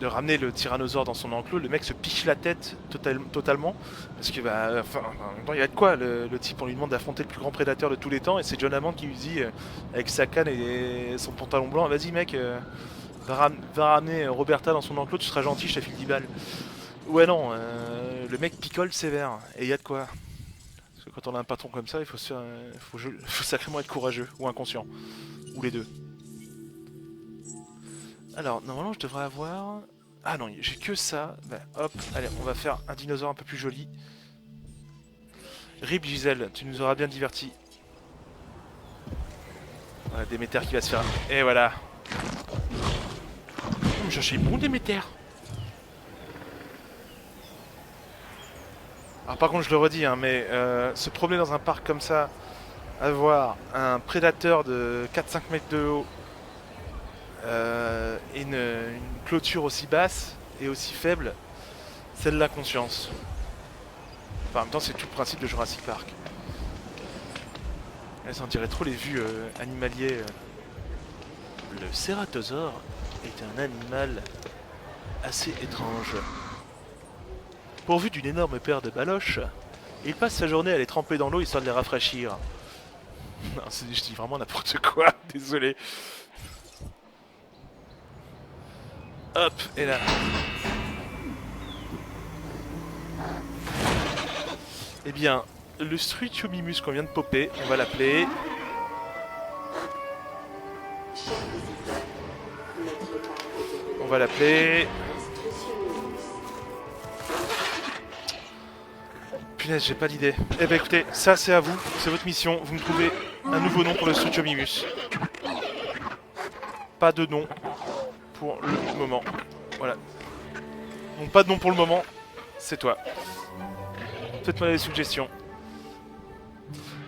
Speaker 4: ramener le tyrannosaure dans son enclos, le mec se piche la tête totalement, parce que il y a de quoi, le type, on lui demande d'affronter le plus grand prédateur de tous les temps, et c'est John Hammond qui lui dit, avec sa canne et son pantalon blanc, vas-y mec, va ramener Roberta dans son enclos, tu seras gentil, je te file 10 balles. Ouais non, le mec picole sévère, et il y a de quoi. Parce que quand on a un patron comme ça, il faut sacrément être courageux, ou inconscient, ou les deux. Alors, normalement, je devrais avoir... Ah non, j'ai que ça. Ben, hop, allez, on va faire un dinosaure un peu plus joli. Rip Gisèle, tu nous auras bien diverti. Voilà, Déméter qui va se faire... Et voilà. Je cherchais bon Déméter. Alors par contre je le redis, hein, mais se promener dans un parc comme ça, avoir un prédateur de 4-5 mètres de haut et une clôture aussi basse et aussi faible, c'est de la conscience. Enfin, en même temps c'est tout le principe de Jurassic Park. Là, ça en dirait trop les vues animaliers. Le cératosaure est un animal assez étrange. Pourvu d'une énorme paire de baloches, il passe sa journée à les tremper dans l'eau histoire de les rafraîchir. Non, je dis vraiment n'importe quoi, désolé. Hop, et là. Eh bien, le Struthiomimus qu'on vient de popper, on va l'appeler... On va l'appeler... Punaise, j'ai pas d'idée. Eh ben écoutez, ça c'est à vous, c'est votre mission. Vous me trouvez un nouveau nom pour le Struthiomimus. Pas de nom pour le moment. Voilà. Donc pas de nom pour le moment, c'est toi. Faites-moi des suggestions.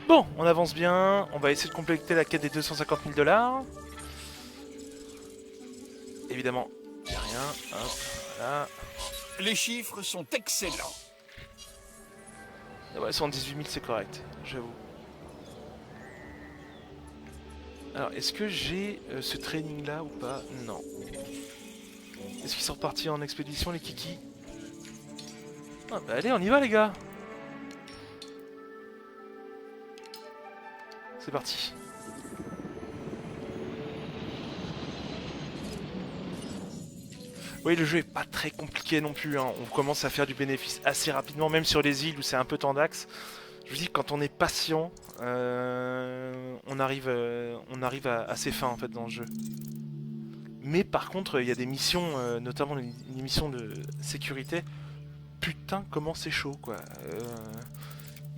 Speaker 4: Bon, on avance bien. On va essayer de compléter la quête des 250 000 $. Évidemment, il n'y a rien. Hop, voilà.
Speaker 2: Les chiffres sont excellents.
Speaker 4: Ouais, 118 000 c'est correct, j'avoue. Alors, est-ce que j'ai ce training là ou pas? Non. Est-ce qu'ils sont repartis en expédition les kikis? Ah bah allez, on y va les gars. C'est parti. Oui, le jeu est pas très compliqué non plus, hein. On commence à faire du bénéfice assez rapidement, même sur les îles où c'est un peu tendax. Je vous dis, quand on est patient, on arrive à ses fins en fait dans le jeu. Mais par contre, il y a des missions, notamment une mission de sécurité. Putain, comment c'est chaud quoi.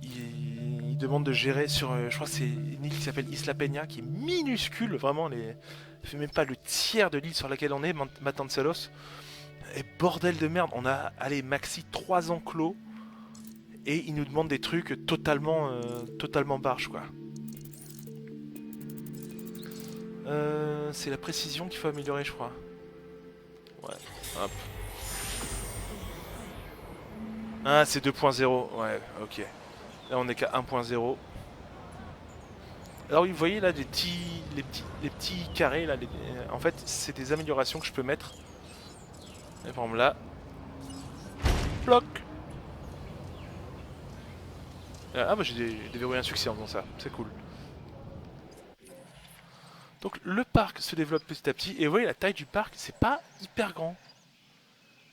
Speaker 4: Il demande de gérer sur, je crois que c'est une île qui s'appelle Isla Peña, qui est minuscule, vraiment, fait même pas le tiers de l'île sur laquelle on est, Matancelos. Et bordel de merde, on a, allez, maxi 3 enclos, et il nous demande des trucs totalement barges, quoi. C'est la précision qu'il faut améliorer, je crois. Ouais, hop. Ah, c'est 2.0, ouais, ok. Là, on est qu'à 1.0. Alors oui, vous voyez là les petits carrés là, en fait c'est des améliorations que je peux mettre. Et par exemple là, bloc. Ah bah j'ai déverrouillé un succès en faisant ça, c'est cool. Donc le parc se développe petit à petit et vous voyez la taille du parc, c'est pas hyper grand.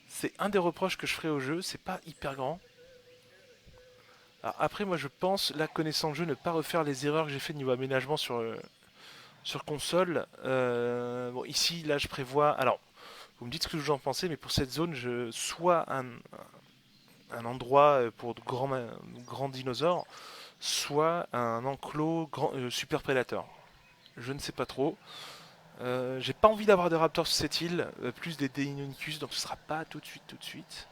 Speaker 4: C'est un des reproches que je ferai au jeu, c'est pas hyper grand. Alors après moi je pense, là connaissant le jeu, ne pas refaire les erreurs que j'ai fait niveau aménagement sur console. Bon ici là je prévois, alors vous me dites ce que vous en pensez, mais pour cette zone soit un endroit pour de grands dinosaures, soit un enclos super prédateur. Je ne sais pas trop. J'ai pas envie d'avoir des raptors sur cette île, plus des Deinonychus, donc ce sera pas tout de suite.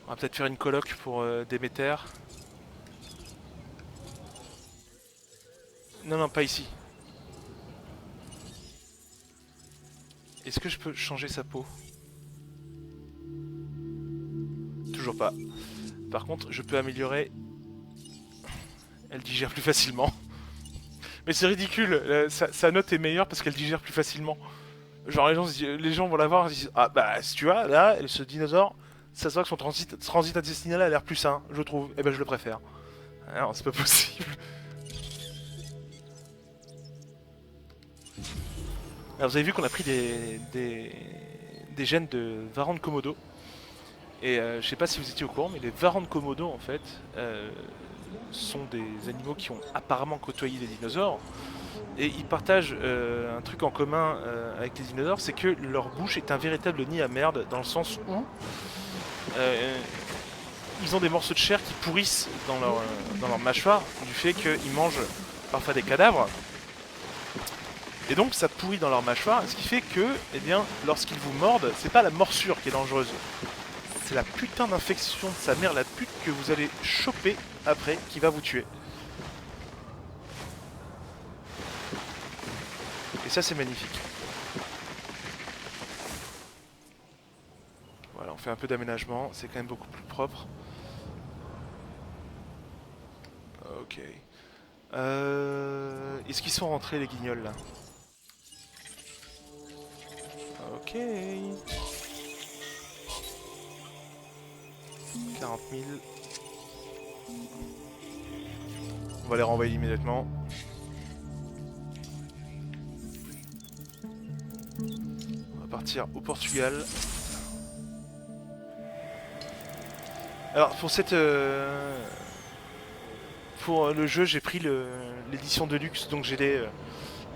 Speaker 4: On va peut-être faire une coloc pour Déméter. Non, pas ici. Est-ce que je peux changer sa peau? Toujours pas. Par contre, je peux améliorer... Elle digère plus facilement. Mais c'est ridicule, sa note est meilleure parce qu'elle digère plus facilement. Genre les gens vont la voir et se disent, ah bah si tu vois, là, ce dinosaure, ça se voit que son transit intestinal a l'air plus sain, je trouve. Et ben je le préfère. Alors c'est pas possible. Alors vous avez vu qu'on a pris des gènes de Varan de Komodo. Et je sais pas si vous étiez au courant, mais les Varans de Komodo en fait sont des animaux qui ont apparemment côtoyé des dinosaures. Et ils partagent un truc en commun avec les dinosaures, c'est que leur bouche est un véritable nid à merde, dans le sens où ils ont des morceaux de chair qui pourrissent dans leur mâchoire, du fait qu'ils mangent parfois des cadavres. Et donc ça pourrit dans leur mâchoire, ce qui fait que, eh bien, lorsqu'ils vous mordent, c'est pas la morsure qui est dangereuse. C'est la putain d'infection de sa mère, la pute que vous allez choper après, qui va vous tuer. Et ça c'est magnifique. Voilà, on fait un peu d'aménagement, c'est quand même beaucoup plus propre. Ok. Est-ce qu'ils sont rentrés les guignols là? Ok. 40 000. On va les renvoyer immédiatement. On va partir au Portugal. Alors pour cette... pour le jeu, j'ai pris l'édition de luxe, donc j'ai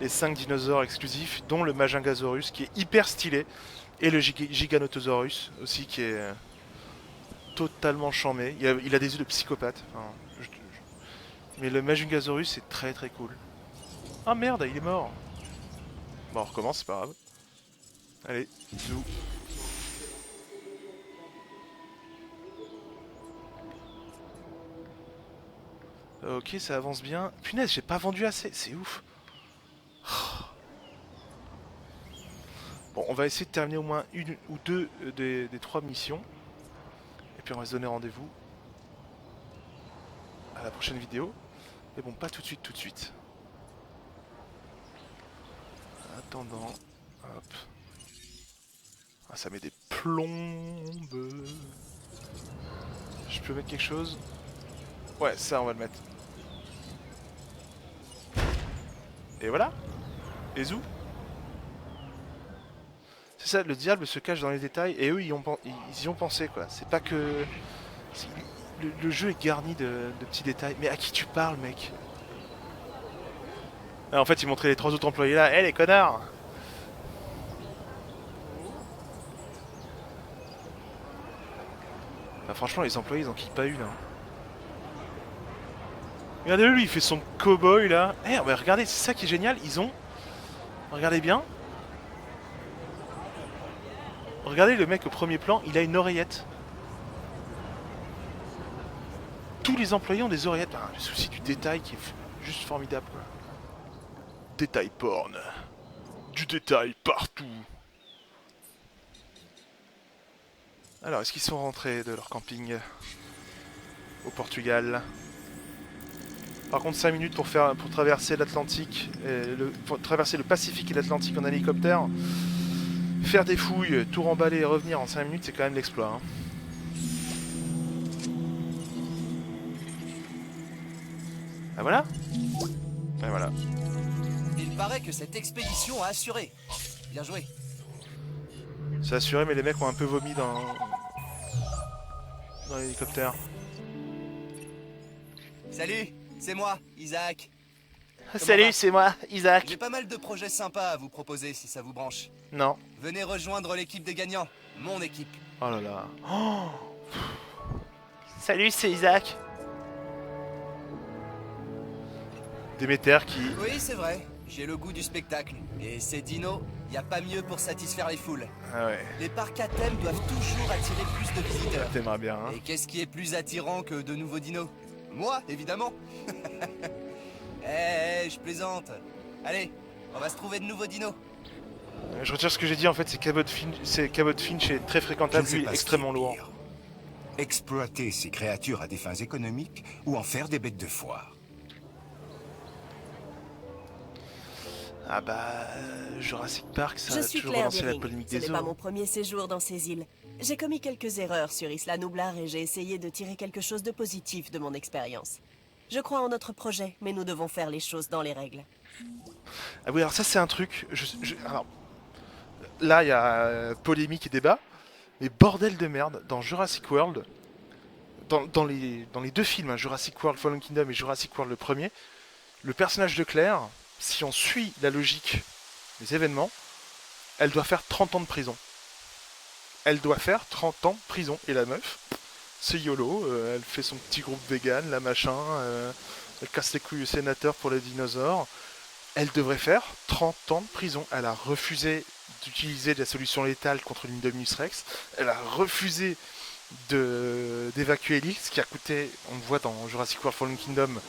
Speaker 4: les 5 dinosaures exclusifs, dont le Majungasaurus qui est hyper stylé, et le Giganotosaurus aussi qui est totalement charmé. Il a des yeux de psychopathe. Enfin, mais le Majungasaurus est très très cool. Ah merde, il est mort. Bon, on recommence, c'est pas grave. Allez, zou. Ok, ça avance bien. Punaise, j'ai pas vendu assez, c'est ouf. Bon, on va essayer de terminer au moins une ou deux des 3 missions. Et puis on va se donner rendez-vous à la prochaine vidéo. Mais bon, pas tout de suite, tout de suite. En attendant, hop. Ah, ça met des plombes. Je peux mettre quelque chose? Ouais, ça on va le mettre. Et voilà. Et zou. C'est ça, le diable se cache dans les détails et eux ils y ont pensé quoi. C'est pas que... Le jeu est garni de petits détails. Mais à qui tu parles mec? Ah, en fait ils montraient les 3 autres employés là. Eh les connards! Bah, franchement les employés ils en quittent pas une hein. Regardez lui, il fait son cow-boy là. Eh, bah, regardez, c'est ça qui est génial. Ils ont... Regardez bien. Regardez le mec au premier plan, il a une oreillette. Tous les employés ont des oreillettes. Ah, le souci du détail qui est juste formidable quoi. Détail porn. Du détail partout. Alors, est-ce qu'ils sont rentrés de leur camping au Portugal? Par contre 5 minutes pour traverser l'Atlantique, pour traverser le Pacifique et l'Atlantique en hélicoptère. Faire des fouilles, tout remballer et revenir en 5 minutes, c'est quand même l'exploit. Hein. Ah voilà. Et voilà.
Speaker 5: Il paraît que cette expédition a assuré. Bien joué.
Speaker 4: C'est assuré, mais les mecs ont un peu vomi dans l'hélicoptère.
Speaker 5: Salut, c'est moi, Isaac.
Speaker 4: Salut, c'est moi, Isaac.
Speaker 5: J'ai pas mal de projets sympas à vous proposer si ça vous branche.
Speaker 4: Non.
Speaker 5: Venez rejoindre l'équipe des gagnants, mon équipe.
Speaker 4: Oh là là. Oh. Salut, c'est Isaac. Déméter qui...
Speaker 5: Oui, c'est vrai, j'ai le goût du spectacle. Et ces dinos, y a pas mieux pour satisfaire les foules.
Speaker 4: Ah ouais.
Speaker 5: Les parcs à thème doivent toujours attirer plus de visiteurs.
Speaker 4: T'aimerais bien, hein.
Speaker 5: Et qu'est-ce qui est plus attirant que de nouveaux dinos? Moi, évidemment. Je plaisante. Allez, on va se trouver de nouveaux dinos.
Speaker 4: Je retire ce que j'ai dit, en fait, c'est Cabot Finch est très fréquentable, lui, extrêmement lourd.
Speaker 7: Exploiter ces créatures à des fins économiques ou en faire des bêtes de foire.
Speaker 4: Ah bah... Jurassic Park, ça
Speaker 6: Je
Speaker 4: a
Speaker 6: suis
Speaker 4: toujours
Speaker 6: Claire
Speaker 4: relancé la
Speaker 6: Deering.
Speaker 4: polémique
Speaker 6: Ce
Speaker 4: des
Speaker 6: n'est
Speaker 4: eaux.
Speaker 6: pas mon premier séjour dans ces îles. J'ai commis quelques erreurs sur Isla Nublar et j'ai essayé de tirer quelque chose de positif de mon expérience. Je crois en notre projet, mais nous devons faire les choses dans les règles.
Speaker 4: Ah oui, alors ça c'est un truc... Alors, là, il y a polémique et débat, mais bordel de merde, dans Jurassic World, dans les 2 films, hein, Jurassic World Fallen Kingdom et Jurassic World le premier, le personnage de Claire, si on suit la logique des événements, elle doit faire 30 ans de prison. Elle doit faire 30 ans de prison. Et la meuf, c'est YOLO, elle fait son petit groupe vegan, la machin, elle casse les couilles au sénateur pour les dinosaures. Elle devrait faire 30 ans de prison. Elle a refusé d'utiliser de la solution létale contre l'Indominus Rex. Elle a refusé d'évacuer l'île, ce qui a coûté, on le voit dans Jurassic World Fallen Kingdom,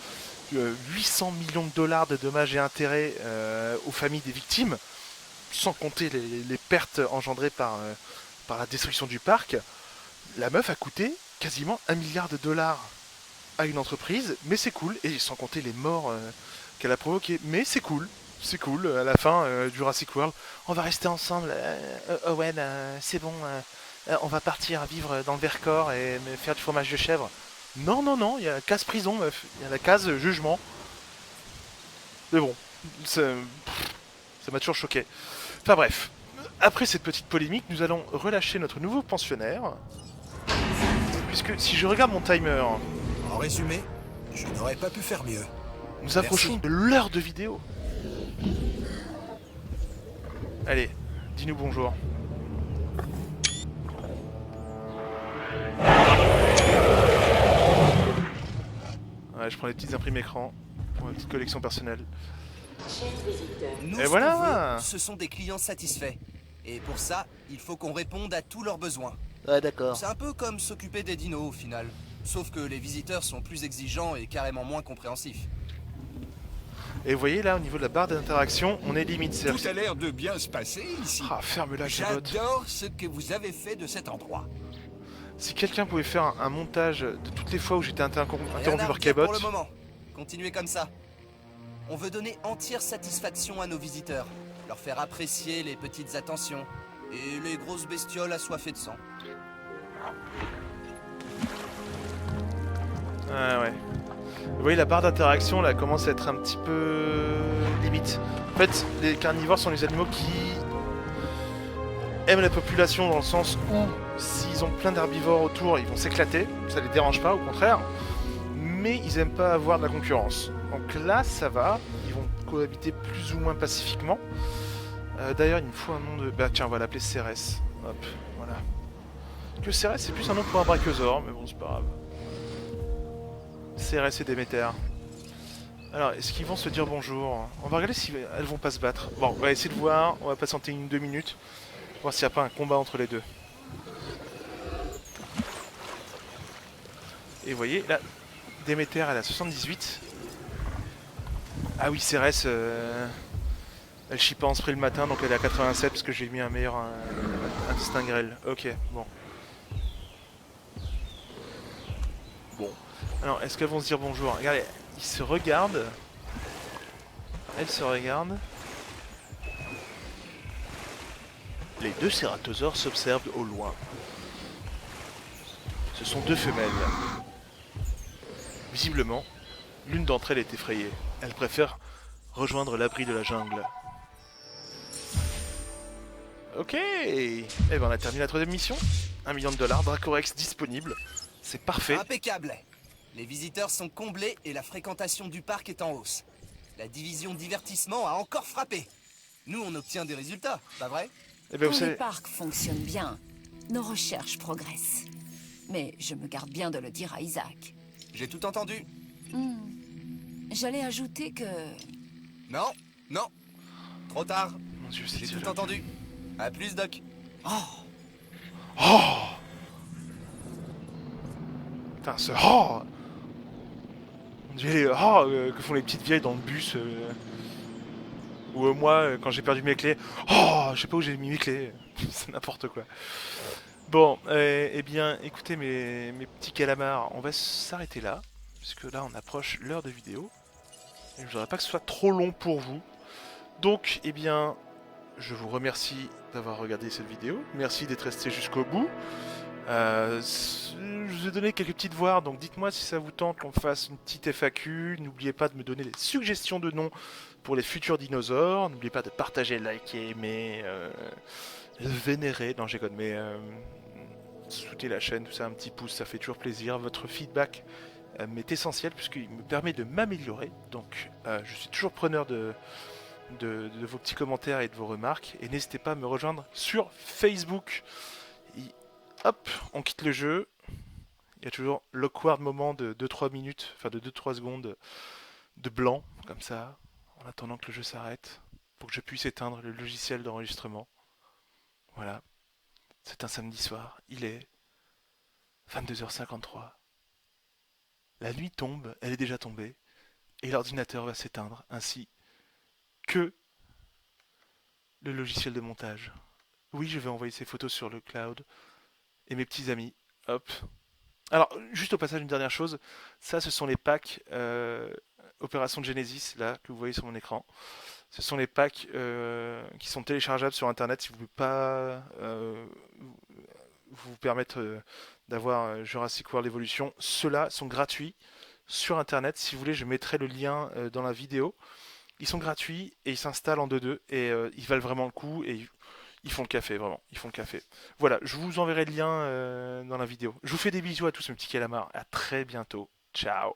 Speaker 4: 800 millions de dollars de dommages et intérêts aux familles des victimes, sans compter les pertes engendrées par la destruction du parc. La meuf a coûté quasiment 1 milliard de dollars à une entreprise, mais c'est cool, et sans compter les morts qu'elle a provoquées, mais c'est cool, à la fin du Jurassic World, on va rester ensemble, Owen, c'est bon, on va partir vivre dans le Vercors et faire du fromage de chèvre. Non, non, non, il y a la case prison, meuf, il y a la case jugement. Mais bon, ça m'a toujours choqué. Enfin bref, après cette petite polémique, nous allons relâcher notre nouveau pensionnaire, puisque si je regarde mon timer,
Speaker 8: En résumé, je n'aurais pas pu faire mieux.
Speaker 4: nous approchons de l'heure de vidéo. Allez, dis-nous bonjour. Ouais, je prends les petites imprimes écran pour ma petite collection personnelle.
Speaker 5: Nous,
Speaker 4: Et
Speaker 5: ce
Speaker 4: voilà.
Speaker 5: qu'on veut, ce sont des clients satisfaits. Et pour ça, il faut qu'on réponde à tous leurs besoins.
Speaker 1: Ouais, d'accord.
Speaker 5: C'est un peu comme s'occuper des dinos au final. Sauf que les visiteurs sont plus exigeants et carrément moins compréhensifs.
Speaker 4: Et vous voyez là, au niveau de la barre d'interaction, on est limite.
Speaker 2: Tout a l'air de bien se passer ici.
Speaker 4: Ah, ferme-la, Cabot.
Speaker 2: J'adore ce que vous avez fait de cet endroit.
Speaker 4: Si quelqu'un pouvait faire un montage de toutes les fois où j'étais interrompu
Speaker 5: Rien à
Speaker 4: par
Speaker 5: redire
Speaker 4: Cabot.
Speaker 5: pour le moment. Continuez comme ça. On veut donner entière satisfaction à nos visiteurs. Leur faire apprécier les petites attentions. Et les grosses bestioles assoiffées de sang.
Speaker 4: Ah ouais. Vous voyez, la barre d'interaction là commence à être un petit peu limite. En fait, les carnivores sont les animaux qui aiment la population dans le sens où s'ils ont plein d'herbivores autour, ils vont s'éclater, ça les dérange pas, au contraire. Mais ils aiment pas avoir de la concurrence. Donc là, ça va, ils vont cohabiter plus ou moins pacifiquement. D'ailleurs, il me faut un nom de... Bah tiens, on va l'appeler Cérès. Hop, voilà. Que Cérès, c'est plus un nom pour un brachiosaure, mais bon, c'est pas grave. Cérès et Déméter. Alors, est-ce qu'ils vont se dire bonjour? On va regarder si elles vont pas se battre. Bon, on va essayer de voir, on va patienter 1-2 minutes. Voir s'il n'y a pas un combat entre les deux. Et vous voyez, là, Déméter, elle a 78. Ah oui, Cérès, elle chie pas en spray le matin, donc elle est à 87 parce que j'ai mis un meilleur instinct grêle. Ok, bon. Bon. Alors, est-ce qu'elles vont se dire bonjour? Regardez, ils se regardent. Elles se regardent. Les deux cératosaures s'observent au loin. Ce sont deux femelles. Visiblement, l'une d'entre elles est effrayée. Elle préfère rejoindre l'abri de la jungle. Ok. Eh ben, on a terminé la troisième mission. 1 million de dollars, Dracorex disponible. C'est parfait.
Speaker 5: Impeccable. Les visiteurs sont comblés et la fréquentation du parc est en hausse. La division divertissement a encore frappé. Nous, on obtient des résultats, pas vrai?
Speaker 4: Eh ben, vous
Speaker 3: Quand
Speaker 4: savez...
Speaker 3: les parcs fonctionnent bien, nos recherches progressent. Mais je me garde bien de le dire à Isaac.
Speaker 5: J'ai tout entendu.
Speaker 3: J'allais ajouter que...
Speaker 5: Non, non. Trop tard.
Speaker 4: Mon Dieu, c'est
Speaker 5: J'ai tout
Speaker 4: dialogue.
Speaker 5: entendu. À plus, Doc.
Speaker 4: Putain, ce oh on dirait les oh que font les petites vieilles dans le bus. Ou moi, quand j'ai perdu mes clés. Oh, je sais pas où j'ai mis mes clés. C'est n'importe quoi. Bon, eh bien, écoutez mes petits calamars, on va s'arrêter là. Puisque là, on approche l'heure de vidéo. Et je voudrais pas que ce soit trop long pour vous. Donc, eh bien, je vous remercie d'avoir regardé cette vidéo. Merci d'être resté jusqu'au bout. Je vous ai donné quelques petites voix, donc dites-moi si ça vous tente qu'on fasse une petite FAQ. N'oubliez pas de me donner des suggestions de noms pour les futurs dinosaures. N'oubliez pas de partager, liker, aimer, vénérer. Non, j'ai connu, mais soutenez la chaîne, tout ça, un petit pouce, ça fait toujours plaisir. Votre feedback m'est essentiel puisqu'il me permet de m'améliorer. Donc, je suis toujours preneur de vos petits commentaires et de vos remarques. Et n'hésitez pas à me rejoindre sur Facebook. Hop, on quitte le jeu. Il y a toujours l'awkward moment de 2-3 minutes, enfin de 2-3 secondes de blanc, comme ça, en attendant que le jeu s'arrête, pour que je puisse éteindre le logiciel d'enregistrement. Voilà, c'est un samedi soir, il est 22h53. La nuit tombe, elle est déjà tombée, et l'ordinateur va s'éteindre, ainsi que le logiciel de montage. Oui, je vais envoyer ces photos sur le cloud, et mes petits amis, hop. Alors, juste au passage, une dernière chose, ça, ce sont les packs Opération Genesis, là, que vous voyez sur mon écran. Ce sont les packs qui sont téléchargeables sur Internet si vous ne voulez pas vous permettre d'avoir Jurassic World Evolution. Ceux-là sont gratuits sur Internet. Si vous voulez, je mettrai le lien dans la vidéo. Ils sont gratuits et ils s'installent en 2-2 et ils valent vraiment le coup et ils font le café, vraiment. Ils font le café. Voilà, je vous enverrai le lien dans la vidéo. Je vous fais des bisous à tous mes petits calamars. À très bientôt. Ciao.